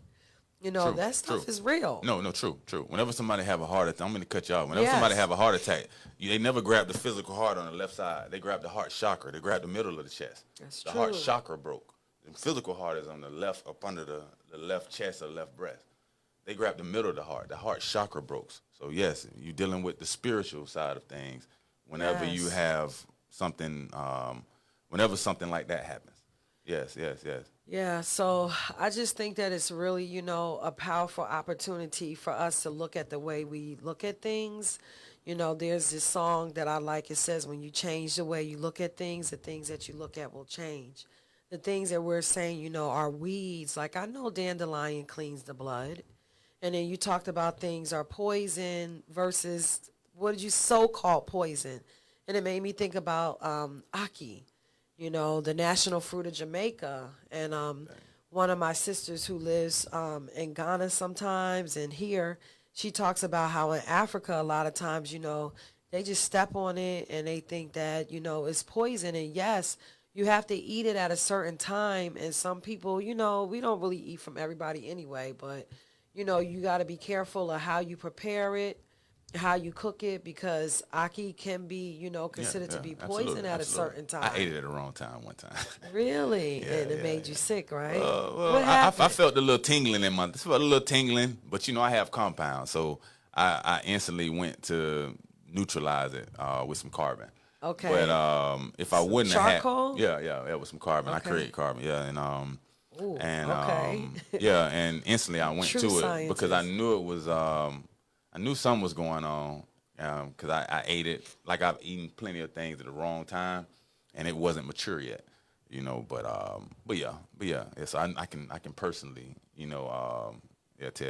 True, That stuff true. is real. No, true. Whenever somebody have a heart attack, I'm going to cut you off. Whenever Yes. somebody have a heart attack, they never grab the physical heart on the left side. They grab the heart chakra. They grab the middle of the chest. That's the true. heart chakra broke. The physical heart is on the left, up under the left chest or left breast. They grab the middle of the heart. The heart chakra broke. So yes, you're dealing with the spiritual side of things. Whenever you Yes. have something, whenever something like that happens. Yes. Yeah, so I just think that it's really, a powerful opportunity for us to look at the way we look at things. There's this song that I like. It says, when you change the way you look at things, the things that you look at will change. The things that we're saying, are weeds. Like I know dandelion cleans the blood. And then you talked about things are poison versus what did you so-called poison? And it made me think about ackee, the national fruit of Jamaica. And one of my sisters who lives in Ghana sometimes and here, she talks about how in Africa a lot of times, they just step on it and they think that, it's poison. And yes, you have to eat it at a certain time. And some people, we don't really eat from everybody anyway, but, you got to be careful of how you prepare it, how you cook it, because ackee can be, considered to be poison at a certain time. I ate it at the wrong time one time. Really? Yeah, And it yeah, made you sick, right? Well, What I happened? felt a little tingling in my. I felt a little tingling, but I have compounds, so I instantly went to neutralize it with some carbon. Okay. But if I wouldn't charcoal? have had, with some carbon, I Okay. create carbon, Ooh, and okay. and instantly I went True to it because I scientist. knew it was I knew something was going on because I ate it like I've eaten plenty of things at the wrong time, and it wasn't mature yet, but yeah. So I can personally tell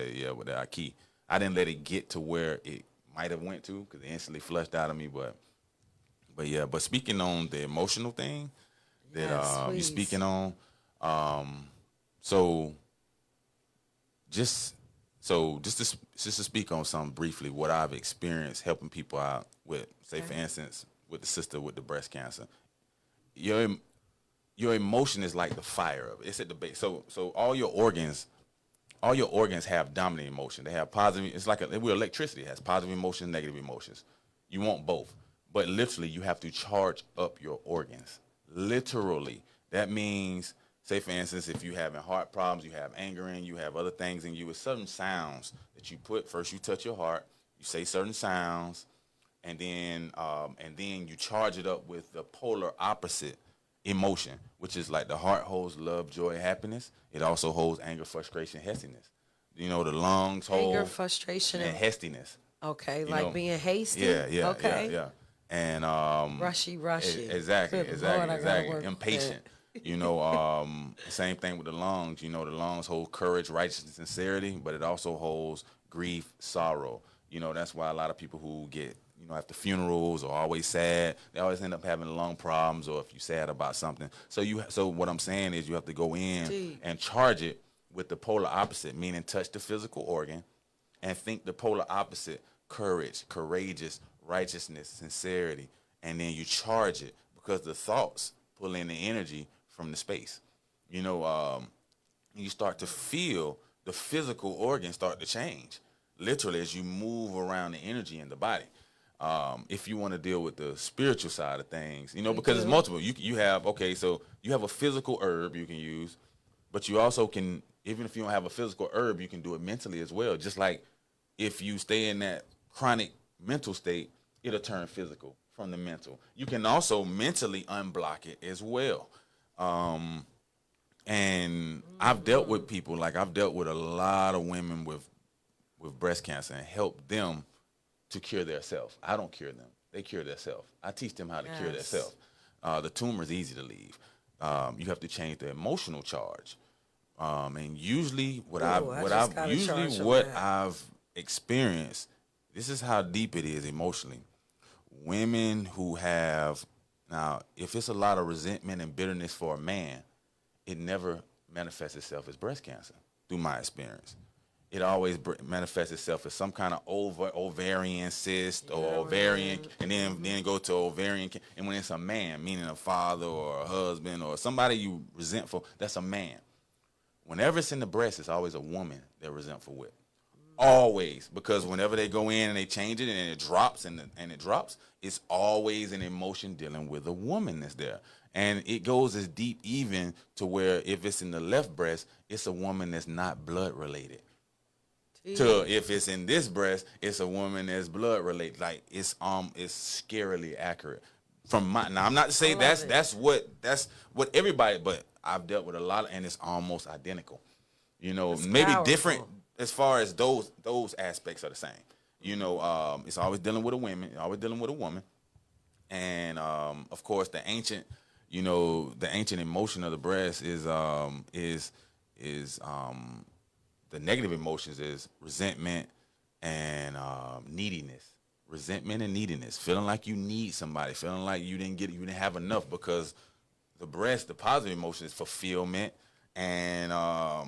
you with the key. I didn't let it get to where it might have went to because it instantly flushed out of me, but speaking on the emotional thing that Yes, you're please. speaking on, so just just to speak on something briefly, what I've experienced helping people out with, say for instance, with the sister with the breast cancer, your emotion is like the fire of it. It's at the base. So all your organs have dominant emotion. They have positive. It's like we're electricity. It has positive emotions, negative emotions. You want both, but literally you have to charge up your organs. Literally, that means, say for instance, if you having heart problems, you have anger in you, have other things in you, with certain sounds that you put. First, you touch your heart, you say certain sounds, and then you charge it up with the polar opposite emotion, which is like the heart holds love, joy, happiness. It also holds anger, frustration, hastiness. The lungs hold Anger, frustration, and and hastiness. okay, You like know, being hasty. yeah, Okay. yeah. And Rushy. exactly, Good Lord, I gotta work with impatient. Same thing with the lungs. The lungs hold courage, righteousness, sincerity, but it also holds grief, sorrow. That's why a lot of people who get after funerals or always sad, they always end up having lung problems, or if you're sad about something. So what I'm saying is you have to go in Deep. and charge it with the polar opposite, meaning touch the physical organ and think the polar opposite: courage, courageous, righteousness, sincerity, and then you charge it because the thoughts pull in the energy from the space. You start to feel the physical organs start to change, literally, as you move around the energy in the body. If you want to deal with the spiritual side of things, because it's multiple. You have so you have a physical herb you can use, but you also can, even if you don't have a physical herb, you can do it mentally as well. Just like if you stay in that chronic mental state, it'll turn physical from the mental. You can also mentally unblock it as well. And I've dealt with people, like I've dealt with a lot of women with breast cancer and helped them to cure their self. I don't cure them. They cure their self. I teach them how to cure their self. The tumor is easy to leave. You have to change the emotional charge. And usually what I've experienced, this is how deep it is emotionally. Women who have, now, if it's a lot of resentment and bitterness for a man, it never manifests itself as breast cancer, through my experience. It always manifests itself as some kind of ovarian cyst or ovarian, and then go to ovarian. And when it's a man, meaning a father or a husband or somebody you resentful, that's a man. Whenever it's in the breast, it's always a woman they're resentful with. Always, because whenever they go in and they change it and it drops and it drops, it's always an emotion dealing with a woman that's there. And it goes as deep even to where if it's in the left breast, it's a woman that's not blood related. To if it's in this breast, it's a woman that's blood related. Like it's scarily accurate. Now I'm not to say that's what everybody, but I've dealt with a lot and it's almost identical. That's maybe powerful. Different as far as those aspects are the same. It's always dealing with a woman, and of course the ancient emotion of the breast is the negative emotions is resentment and neediness. Resentment and neediness, feeling like you need somebody, feeling like you didn't have enough, because the positive emotion is fulfillment. And I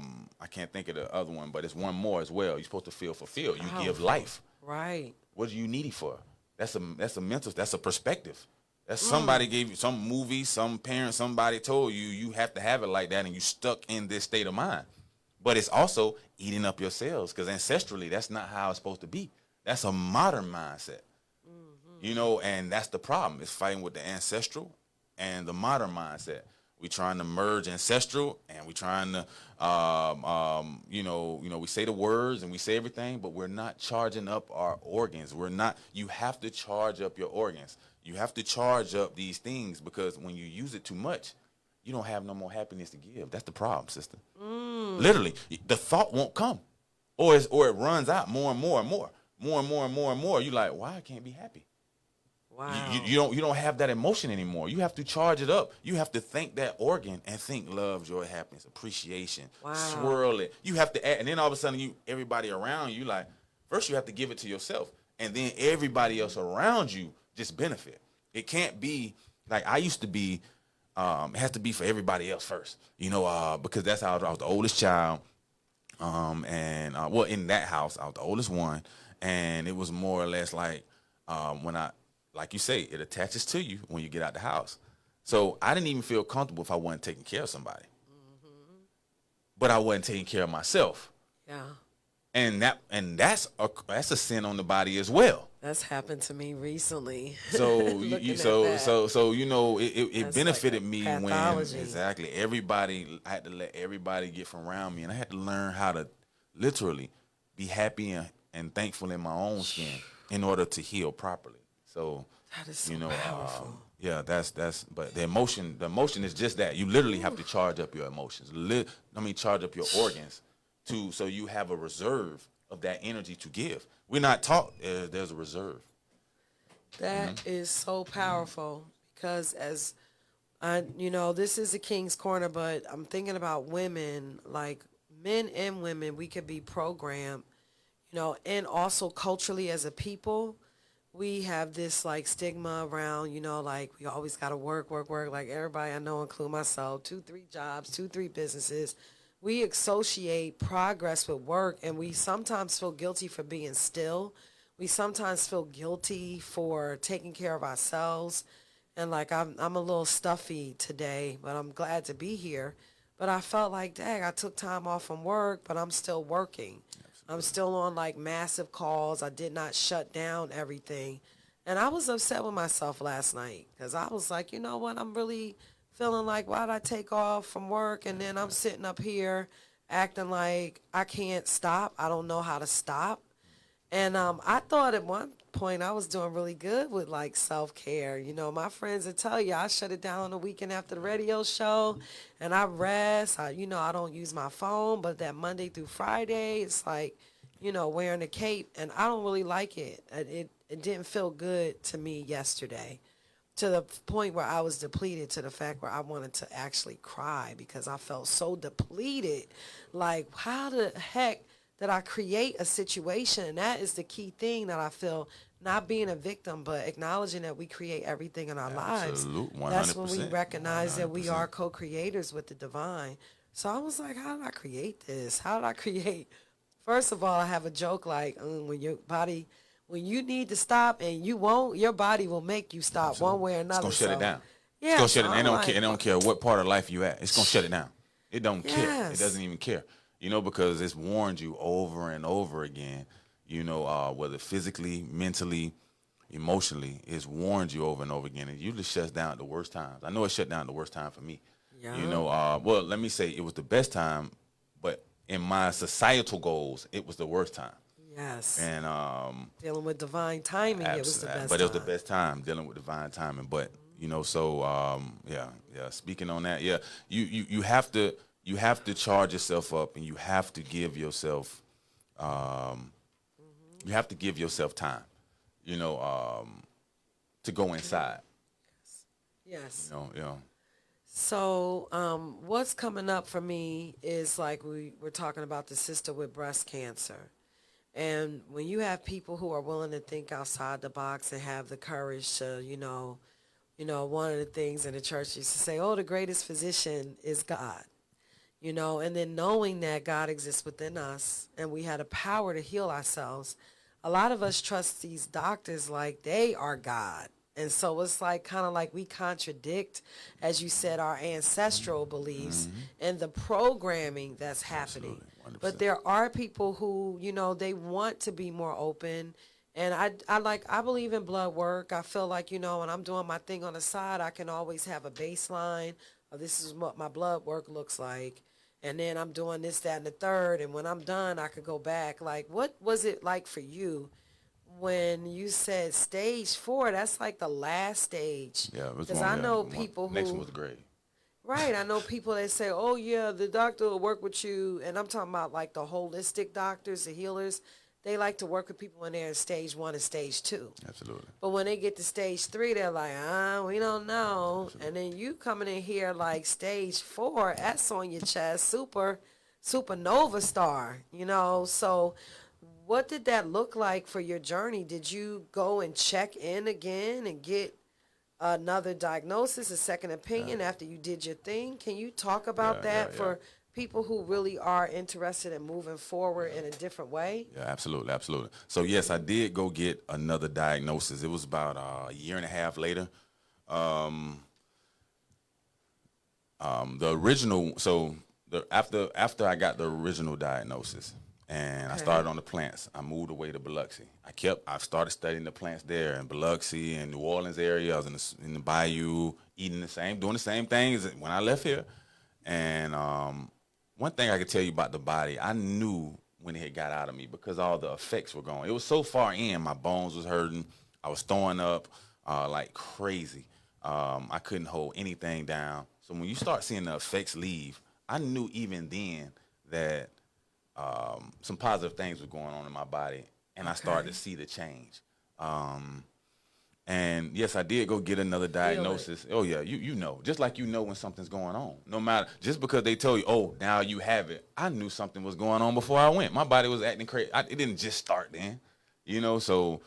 can't think of the other one, but it's one more as well. You're supposed to feel fulfilled. You give life. Right. What are you needy for? That's a mental. That's a perspective. That's somebody gave you some movie, some parent, somebody told you have to have it like that, and you stuck in this state of mind. But it's also eating up your cells, because ancestrally, that's not how it's supposed to be. That's a modern mindset. And that's the problem. It's fighting with the ancestral and the modern mindset. We trying to merge ancestral, and we trying to, we say the words and we say everything, but we're not charging up our organs. You have to charge up your organs. You have to charge up these things, because when you use it too much, you don't have no more happiness to give. That's the problem, sister. Literally, the thought won't come, or it runs out more and more and more, more and more and more and more. You like, why I can't be happy? Wow. You don't have that emotion anymore. You have to charge it up. You have to think that organ and think love, joy, happiness, appreciation. Wow. Swirl it. You have to add, and then all of a sudden everybody around you, like, first you have to give it to yourself, and then everybody else around you just benefit. It can't be like I used to be. It has to be for everybody else first, because that's how I was the oldest child. In that house, I was the oldest one, and it was more or less like like you say, it attaches to you when you get out the house. So I didn't even feel comfortable if I wasn't taking care of somebody. But I wasn't taking care of myself. Yeah. And that's a sin on the body as well. That's happened to me recently. So it benefited me when everybody, I had to let everybody get from around me, and I had to learn how to literally be happy and thankful in my own skin in order to heal properly. So that is so powerful. But the emotion is just that. You literally have to charge up your emotions. Charge up your organs so you have a reserve of that energy to give. We're not taught there's a reserve. That is so powerful, because as this is a King's Corner, but I'm thinking about women, like men and women, we could be programmed, and also culturally as a people, we have this like stigma around, like we always got to work. Like everybody I know, include myself, 2-3 jobs, 2-3 businesses. We associate progress with work, and we sometimes feel guilty for being still. We sometimes feel guilty for taking care of ourselves. And like I'm a little stuffy today, but I'm glad to be here. But I felt like, dang, I took time off from work, but I'm still working. I'm still on like massive calls. I did not shut down everything. And I was upset with myself last night because I was like, you know what? I'm really feeling like, why'd I take off from work? And then I'm sitting up here acting like I can't stop. I don't know how to stop. And I thought at one point I was doing really good with like self-care. You know, my friends would tell you I shut it down on the weekend after the radio show and I rest. I don't use my phone, but that Monday through Friday, it's like, wearing a cape, and I don't really like it. It didn't feel good to me yesterday, to the point where I was depleted, to the fact where I wanted to actually cry because I felt so depleted. Like, how the heck did I create a situation? And that is the key thing that I feel, not being a victim, but acknowledging that we create everything in our lives. Absolute, 100%. That's when we recognize that we 100%. are co-creators with the divine. So I was like, how did I create this? How did I create? First of all, I have a joke like, when you need to stop and you won't, your body will make you stop one way or another. It's gonna shut it down. Yeah, it's gonna shut it so down. I'm It don't care what part of life you at. It's gonna shut it down. It don't care. It Yes. doesn't even care. Because it's warned you over and over again. Whether physically, mentally, emotionally, it's warned you over and over again. It usually shuts down at the worst times. I know it shut down at the worst time for me. Yeah. Well, let me say it was the best time, but in my societal goals, it was the worst time. Yes. And Dealing with divine timing, it was the best but it was time. the best time dealing with divine timing. But Speaking on that, you have to charge yourself up, and you have to give yourself time, to go inside. Yes. Yeah. So what's coming up for me is like we're talking about the sister with breast cancer. And when you have people who are willing to think outside the box and have the courage to, one of the things in the church used to say, oh, the greatest physician is God, and then knowing that God exists within us and we had a power to heal ourselves. A lot of us trust these doctors like they are God. And so it's like kind of like we contradict, as you said, our ancestral beliefs and the programming that's happening. Absolutely, 100%. But there are people who, they want to be more open. And I believe in blood work. I feel like, when I'm doing my thing on the side, I can always have a baseline of this is what my blood work looks like. And then I'm doing this, that, and the third. And when I'm done, I could go back. Like, what was it like for you when you said stage 4? That's like the last stage. Yeah, it was because one- I know one- people next who one was great. right. I know people that say, oh yeah, the doctor will work with you, and I'm talking about like the holistic doctors, the healers. They like to work with people when they're in stage 1 and stage 2. Absolutely. But when they get to stage 3, they're like, we don't know. Absolutely. And then you coming in here like stage 4, S on your chest, supernova star, So what did that look like for your journey? Did you go and check in again and get another diagnosis, a second opinion after you did your thing? Can you talk about that for people who really are interested in moving forward in a different way? Yeah, absolutely. So yes, I did go get another diagnosis. It was about a year and a half later. After I got the original diagnosis and I started on the plants, I moved away to Biloxi. I started studying the plants there in Biloxi and New Orleans area. I was in the bayou, doing the same thing as when I left here. And one thing I could tell you about the body, I knew when it had got out of me because all the effects were gone. It was so far in, my bones was hurting. I was throwing up like crazy. I couldn't hold anything down. So when you start seeing the effects leave, I knew even then that some positive things were going on in my body, and I started to see the change. And yes, I did go get another diagnosis. Oh yeah, you know, just like when something's going on. No matter, just because they tell you, oh, now you have it, I knew something was going on before I went. My body was acting crazy. It didn't just start then, So,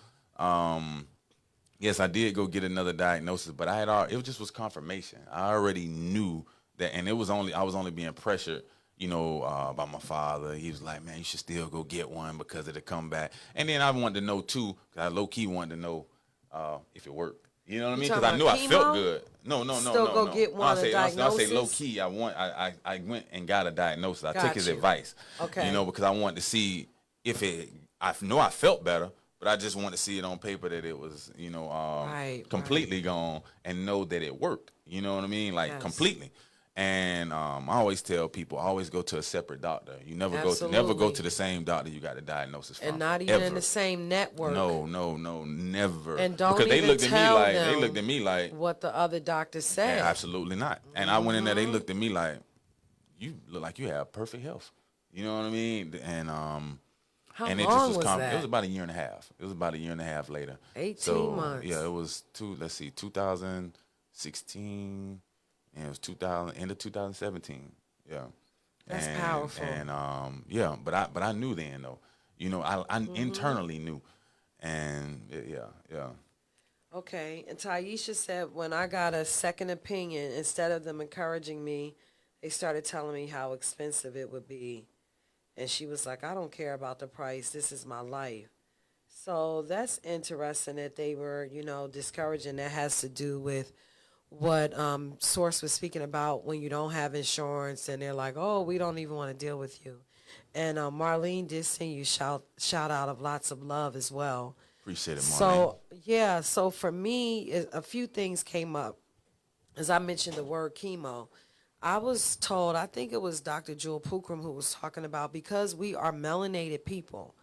yes, I did go get another diagnosis, but it just was confirmation. I already knew that, and I was only being pressured, by my father. He was like, man, you should still go get one because it'll come back. And then I wanted to know too, because I low key wanted to know if it worked. You know what I mean? Because I knew I felt good. No. Still go get one, a I say diagnosis? low key. I went and got a diagnosis. I took his you. advice. Okay. Because I wanted to see if it. I know I felt better, but But I just want to see it on paper that it was, Right, completely gone, and know that it worked. You know what I mean? Like, Yes. completely. And I always tell people, always go to a separate doctor. You never go Absolutely. to the same doctor you got the diagnosis from. And not even in ever. the same network. No, never. And don't because they even looked at me tell like them they looked at me like what the other doctor said. absolutely not. And I went in there, they looked at me like, you look like you have perfect health. You know what I mean? And How and it long just was was that? It was about a year and a half. It was about a year and a half later. 18 months. Yeah, it was 2016. And it was 2000, end of 2017. Yeah. That's powerful. And yeah, but I knew then though. I internally knew. And yeah. Okay, and Taisha said, when I got a second opinion, instead of them encouraging me, they started telling me how expensive it would be. And she was like, I don't care about the price. This is my life. So that's interesting that they were, discouraging. That has to do with what Source was speaking about when you don't have insurance and they're like, oh, we don't even want to deal with you. And Marlene did send you shout out of lots of love as well. Appreciate it, Marlene. So, yeah, so for me, a few things came up. As I mentioned the word chemo, I was told, I think it was Dr. Jewel Pookrum who was talking about, because we are melanated people,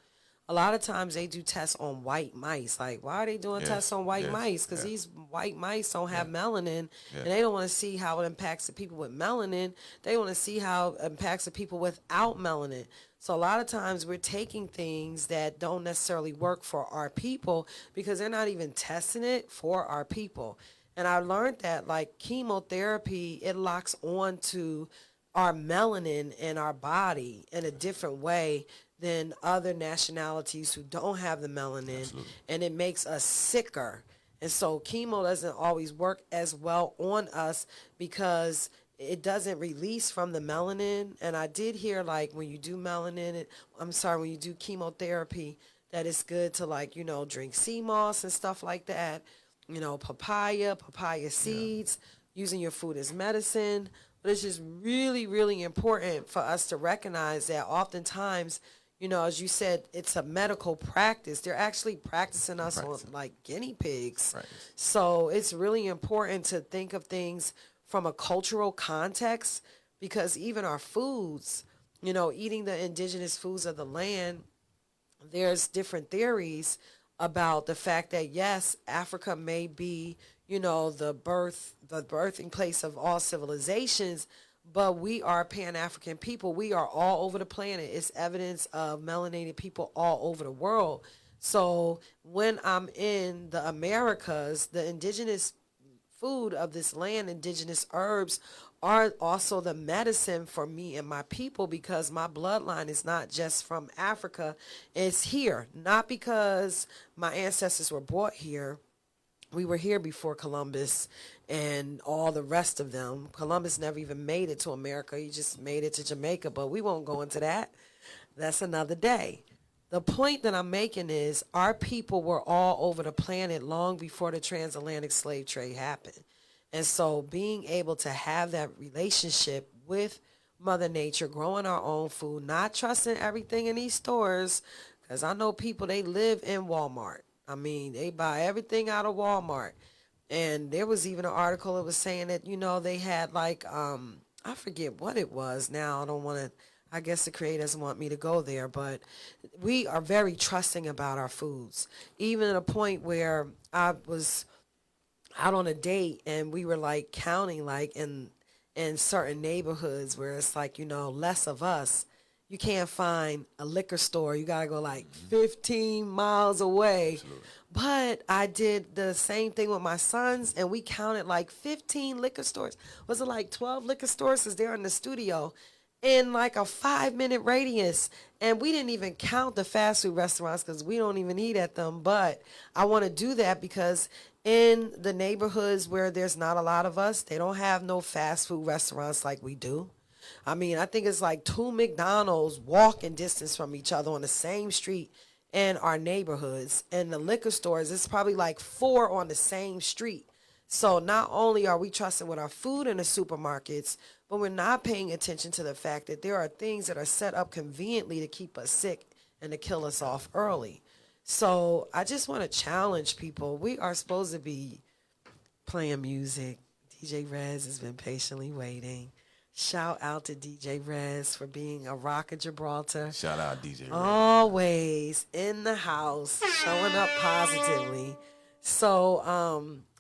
a lot of times they do tests on white mice. Like, why are they doing tests on white mice? Because these white mice don't have melanin, and they don't want to see how it impacts the people with melanin. They want to see how it impacts the people without melanin. So a lot of times we're taking things that don't necessarily work for our people because they're not even testing it for our people. And I learned that, like, chemotherapy, it locks on to our melanin in our body in a different way than other nationalities who don't have the melanin. Absolutely. And it makes us sicker. And so chemo doesn't always work as well on us because it doesn't release from the melanin. And I did hear, like, when you do when you do chemotherapy, that it's good to, like, drink sea moss and stuff like that. Papaya seeds, using your food as medicine. But it's just really, really important for us to recognize that oftentimes, as you said, it's a medical practice. They're actually practicing us on, like, guinea pigs. Right. So it's really important to think of things from a cultural context, because even our foods, eating the indigenous foods of the land, there's different theories about the fact that, yes, Africa may be, the birthing place of all civilizations, but we are Pan-African people. We are all over the planet. It's evidence of melanated people all over the world. So when I'm in the Americas, the indigenous food of this land, indigenous herbs, are also the medicine for me and my people, because my bloodline is not just from Africa. It's here, not because my ancestors were brought here. We were here before Columbus and all the rest of them. Columbus never even made it to America. He just made it to Jamaica, but we won't go into that. That's another day. The point that I'm making is our people were all over the planet long before the transatlantic slave trade happened. And so being able to have that relationship with Mother Nature, growing our own food, not trusting everything in these stores, because I know people, they live in Walmart. I mean, they buy everything out of Walmart. And there was even an article that was saying that, they had, like, I forget what it was now. I don't want to, I guess the creator doesn't want me to go there, but we are very trusting about our foods. Even at a point where I was out on a date and we were, like, counting, like, in certain neighborhoods where it's like, less of us. You can't find a liquor store. You got to go like 15 miles away. Absolutely. But I did the same thing with my sons, and we counted like 15 liquor stores. Was it like 12 liquor stores? Because they're in the studio in like a 5-minute radius. And we didn't even count the fast food restaurants because we don't even eat at them. But I want to do that because in the neighborhoods where there's not a lot of us, they don't have no fast food restaurants like we do. I mean, I think it's like 2 McDonald's walking distance from each other on the same street in our neighborhoods. And the liquor stores, it's probably like 4 on the same street. So not only are we trusting with our food in the supermarkets, but we're not paying attention to the fact that there are things that are set up conveniently to keep us sick and to kill us off early. So I just want to challenge people. We are supposed to be playing music. DJ Rez has been patiently waiting. Shout out to DJ Rez for being a rock of Gibraltar. Shout out DJ Red. Always in the house, showing up positively. So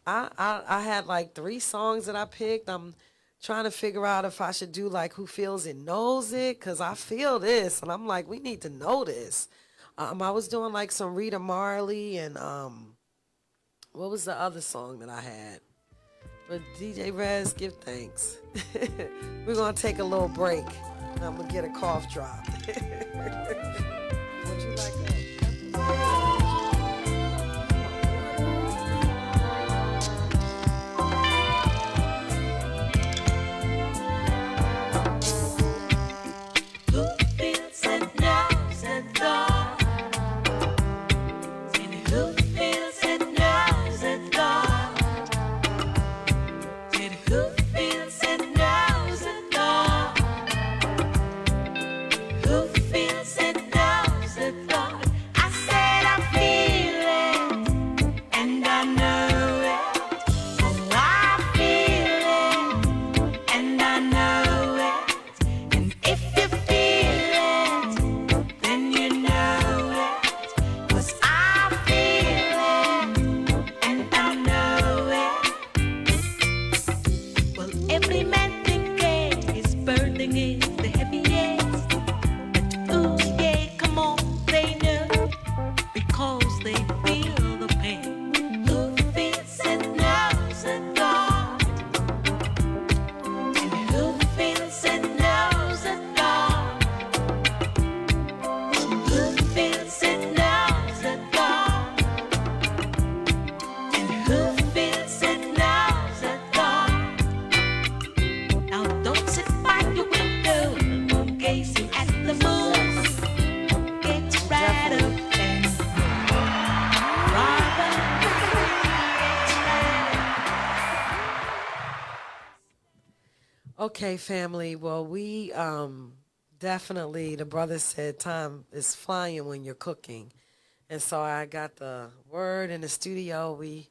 I had like 3 songs that I picked. I'm trying to figure out if I should do like Who Feels It Knows It, because I feel this, and I'm like, we need to know this. I was doing like some Rita Marley and what was the other song that I had? But DJ Rez, give thanks. We're going to take a little break. And I'm going to get a cough drop. Would you like that? Okay, family. Well, we definitely, the brother said time is flying when you're cooking. And so I got the word in the studio. We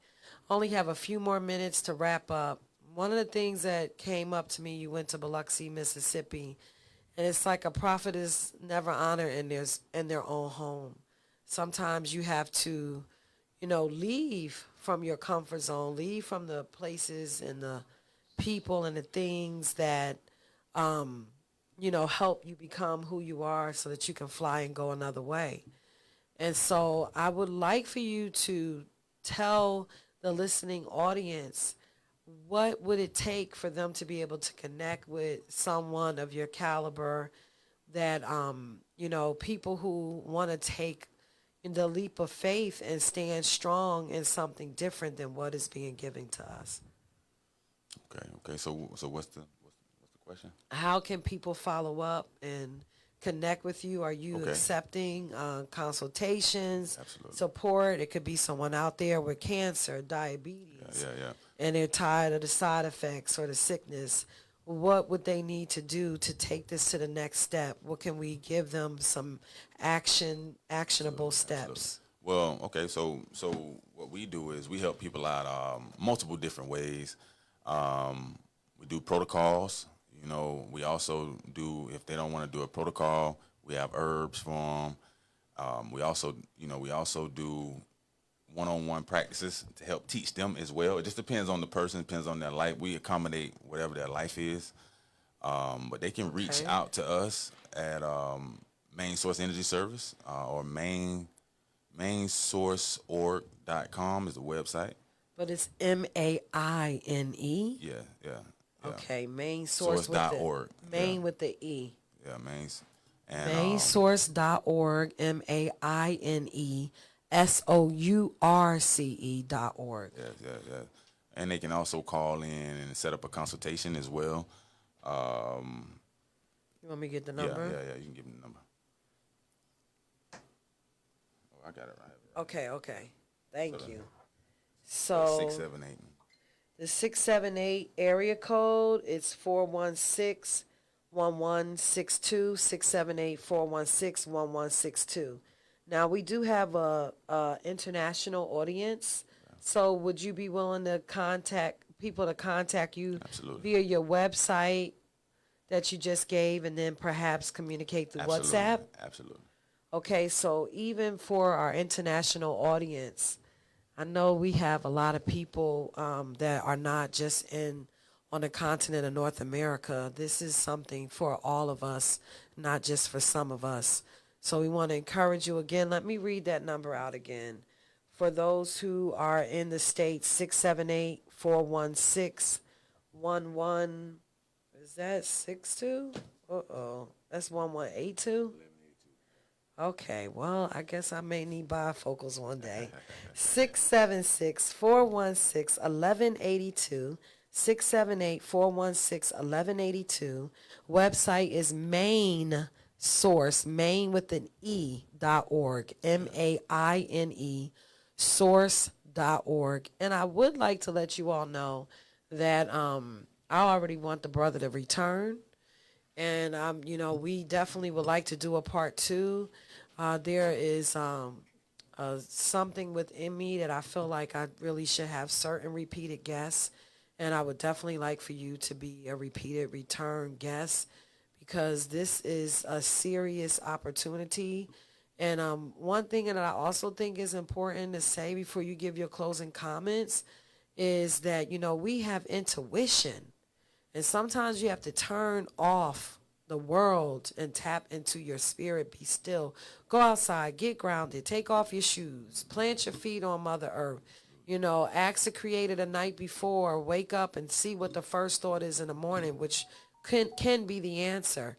only have a few more minutes to wrap up. One of the things that came up to me, you went to Biloxi, Mississippi, and it's like a prophet is never honored in their own home. Sometimes you have to, leave from your comfort zone, leave from the places and the people and the things that, help you become who you are so that you can fly and go another way. And so I would like for you to tell the listening audience, what would it take for them to be able to connect with someone of your caliber that, people who want to take the leap of faith and stand strong in something different than what is being given to us? Okay. So what's the question? How can people follow up and connect with you? Are you Okay. accepting consultations, Absolutely. support? It could be someone out there with cancer, diabetes, Yeah. and they're tired of the side effects or the sickness. What would they need to do to take this to the next step? What can we give them some actionable steps? Well, okay. So what we do is we help people out multiple different ways. We do protocols. We also do, if they don't want to do a protocol, we have herbs for them. We also do one-on-one practices to help teach them as well. It just depends on the person, depends on their life. We accommodate whatever their life is. But they can reach out to us at Main Source Energy Service or mainsourceorg.com is the website. But it's MAINE. Yeah. Okay, main source Source.org. Main with the E. Yeah, mains. And Mainsource.org, MAINESOURCE.org. Yeah. And they can also call in and set up a consultation as well. You want me to get the number? Yeah. You can give them the number. Oh, I got it right here. Okay. Thank you. So 678. the 678 area code is 416-1162, 678-416-1162. Now we do have a international audience. So would you be willing to contact people to contact you Absolutely. via your website that you just gave, and then perhaps communicate through Absolutely. WhatsApp? Absolutely. Okay, so even for our international audience, I know we have a lot of people that are not just in on the continent of North America. This is something for all of us, not just for some of us. So we want to encourage you again. Let me read that number out again. For those who are in the States, 678-416-11. Is that 62? Uh-oh. That's 1182? Okay, well, I guess I may need bifocals one day. 676-416-1182. 678-416-1182. Website is Maine Source, Maine with an E.org. MAINE source.org. And I would like to let you all know that I already want the brother to return. And we definitely would like to do a part 2. There is something within me that I feel like I really should have certain repeated guests, and I would definitely like for you to be a repeated return guest, because this is a serious opportunity. And one thing that I also think is important to say before you give your closing comments is that, we have intuition. And sometimes you have to turn off the world and tap into your spirit. Be still. Go outside. Get grounded. Take off your shoes. Plant your feet on Mother Earth. Ask the Creator the night before. Wake up and see what the first thought is in the morning, which can be the answer.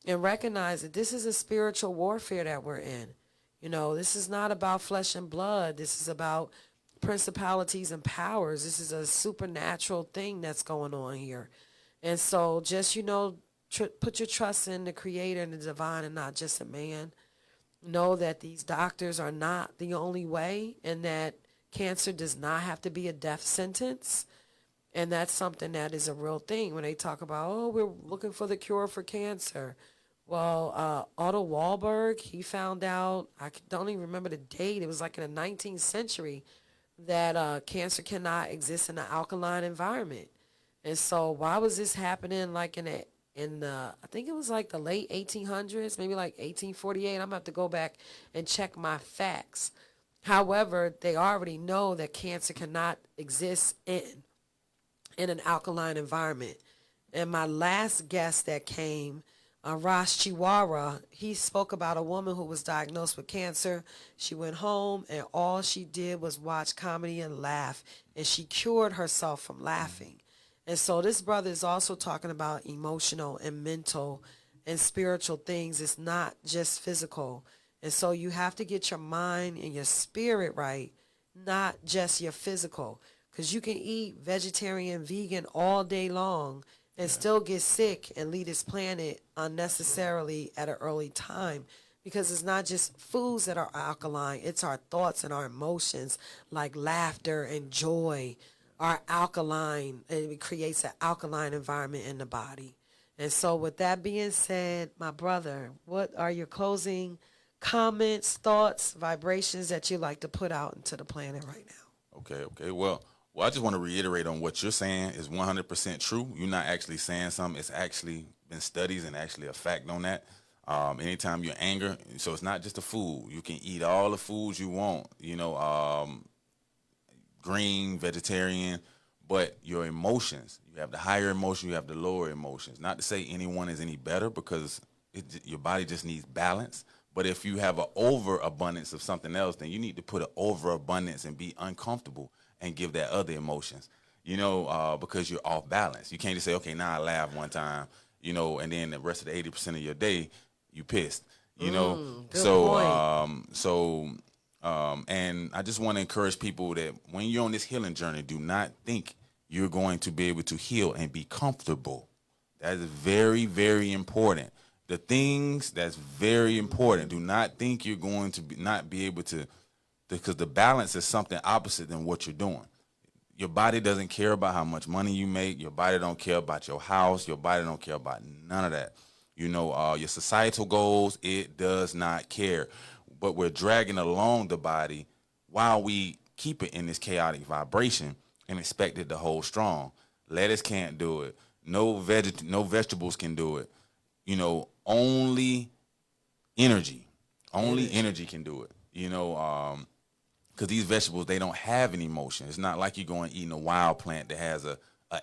And recognize that this is a spiritual warfare that we're in. This is not about flesh and blood. This is about principalities and powers. This is a supernatural thing that's going on here. And so just, put your trust in the Creator and the divine and not just a man. Know that these doctors are not the only way, and that cancer does not have to be a death sentence. And that's something that is a real thing when they talk about, we're looking for the cure for cancer. Well, Otto Warburg, he found out, I don't even remember the date, it was like in the 19th century, that cancer cannot exist in an alkaline environment. And so why was this happening like in the I think it was like the late 1800s, maybe like 1848. I'm going to have to go back and check my facts. However, they already know that cancer cannot exist in an alkaline environment. And my last guest that came, Ross Chiwara, he spoke about a woman who was diagnosed with cancer. She went home and all she did was watch comedy and laugh, and she cured herself from laughing. And so this brother is also talking about emotional and mental and spiritual things. It's not just physical. And so you have to get your mind and your spirit right, not just your physical. Because you can eat vegetarian, vegan all day long and still get sick and leave this planet unnecessarily at an early time. Because it's not just foods that are alkaline. It's our thoughts and our emotions, like laughter and joy, are alkaline, and it creates an alkaline environment in the body. And so with that being said, my brother, what are your closing comments, thoughts, vibrations that you like to put out into the planet right now? Okay. Well, I just want to reiterate on what you're saying is 100% true. You're not actually saying something. It's actually been studies and actually a fact on that. Anytime you're angry, so it's not just the food. You can eat all the foods you want, green, vegetarian, but your emotions, you have the higher emotion, you have the lower emotions. Not to say anyone is any better, because your body just needs balance. But if you have an overabundance of something else, then you need to put an overabundance and be uncomfortable and give that other emotions, because you're off balance. You can't just say, okay, now I laugh one time, and then the rest of the 80% of your day, you pissed, Good point. And I just want to encourage people that when you're on this healing journey, do not think you're going to be able to heal and be comfortable. That is very, very important. The things that's very important. Do not think you're going to not be able to, because the balance is something opposite than what you're doing. Your body doesn't care about how much money you make. Your body don't care about your house. Your body don't care about none of that. Your societal goals, it does not care. but we're dragging along the body while we keep it in this chaotic vibration and expect it to hold strong. Lettuce can't do it. No vegetables can do it. You know, only energy can do it. You know, because these vegetables, they don't have any emotion. It's not like you're going eating a wild plant that has a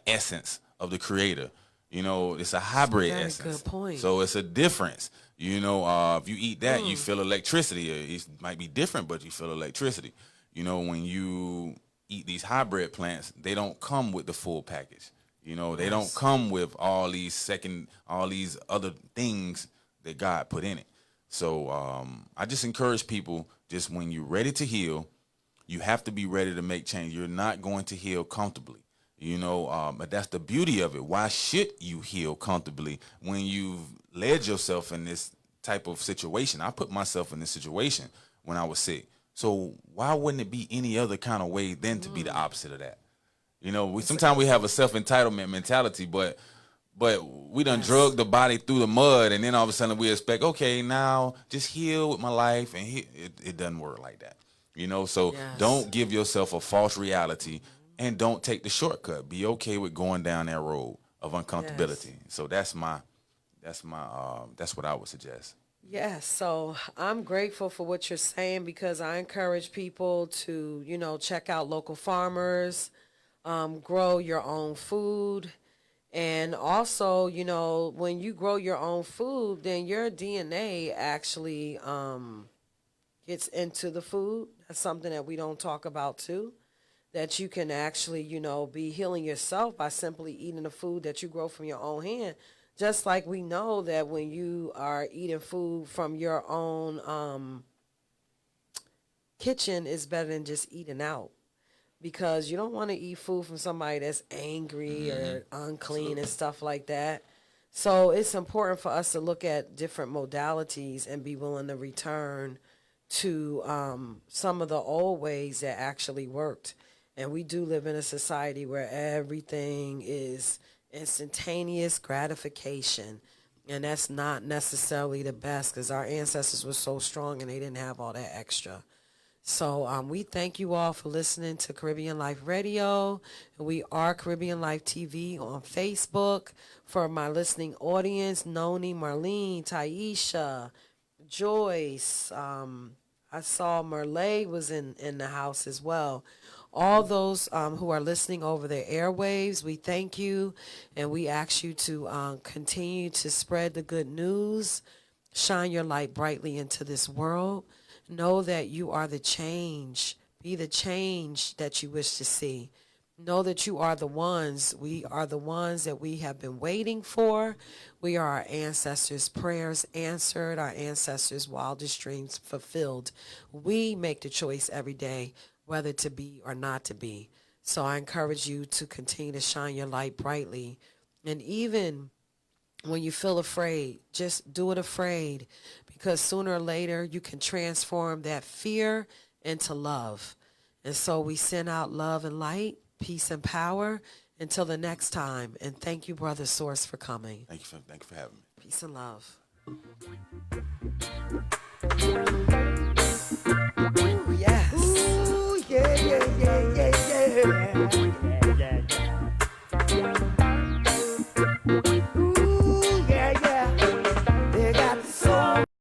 essence of the creator. You know, it's a hybrid Very essence. good point. So it's a difference. You know, if you eat that, you feel electricity. It might be different, but you feel electricity. You know, when you eat these hybrid plants, they don't come with the full package. You know, they don't come with all these other things that God put in it. So I just encourage people, just when you're ready to heal, you have to be ready to make change. You're not going to heal comfortably. You know, but that's the beauty of it. Why should you heal comfortably when you've led yourself in this type of situation? I put myself in this situation when I was sick. So why wouldn't it be any other kind of way than to be the opposite of that? You know, sometimes we have a self-entitlement mentality, but we done drug the body through the mud, and then all of a sudden we expect, okay, now just heal with my life, and it doesn't work like that. You know, so don't give yourself a false reality. And don't take the shortcut. Be okay with going down that road of uncomfortability. So that's what I would suggest. Yes, so I'm grateful for what you're saying, because I encourage people to, you know, check out local farmers, grow your own food. And also, you know, when you grow your own food, then your DNA actually gets into the food. That's something that we don't talk about too. That you can actually, you know, be healing yourself by simply eating the food that you grow from your own hand. Just like we know that when you are eating food from your own kitchen, is better than just eating out. Because you don't want to eat food from somebody that's angry or unclean and stuff like that. So it's important for us to look at different modalities and be willing to return to some of the old ways that actually worked. And we do live in a society where everything is instantaneous gratification. And that's not necessarily the best, because our ancestors were so strong and they didn't have all that extra. So we thank you all for listening to Caribbean Life Radio. And we are Caribbean Life TV on Facebook. For my listening audience, Noni, Marlene, Taisha, Joyce, I saw Merle was in the house as well. All those who are listening over the airwaves, we thank you, and we ask you to continue to spread the good news, shine your light brightly into this world. Know that you are the change. Be the change that you wish to see. Know that you are the ones. We are the ones that we have been waiting for. We are our ancestors' prayers answered, our ancestors' wildest dreams fulfilled. We make the choice every day whether to be or not to be. So I encourage you to continue to shine your light brightly. And even when you feel afraid, just do it afraid, because sooner or later you can transform that fear into love. And so we send out love and light, peace and power until the next time. And thank you, Brother Source, for coming. Thank you for having me. Peace and love. Ooh, yes. Ooh, yeah.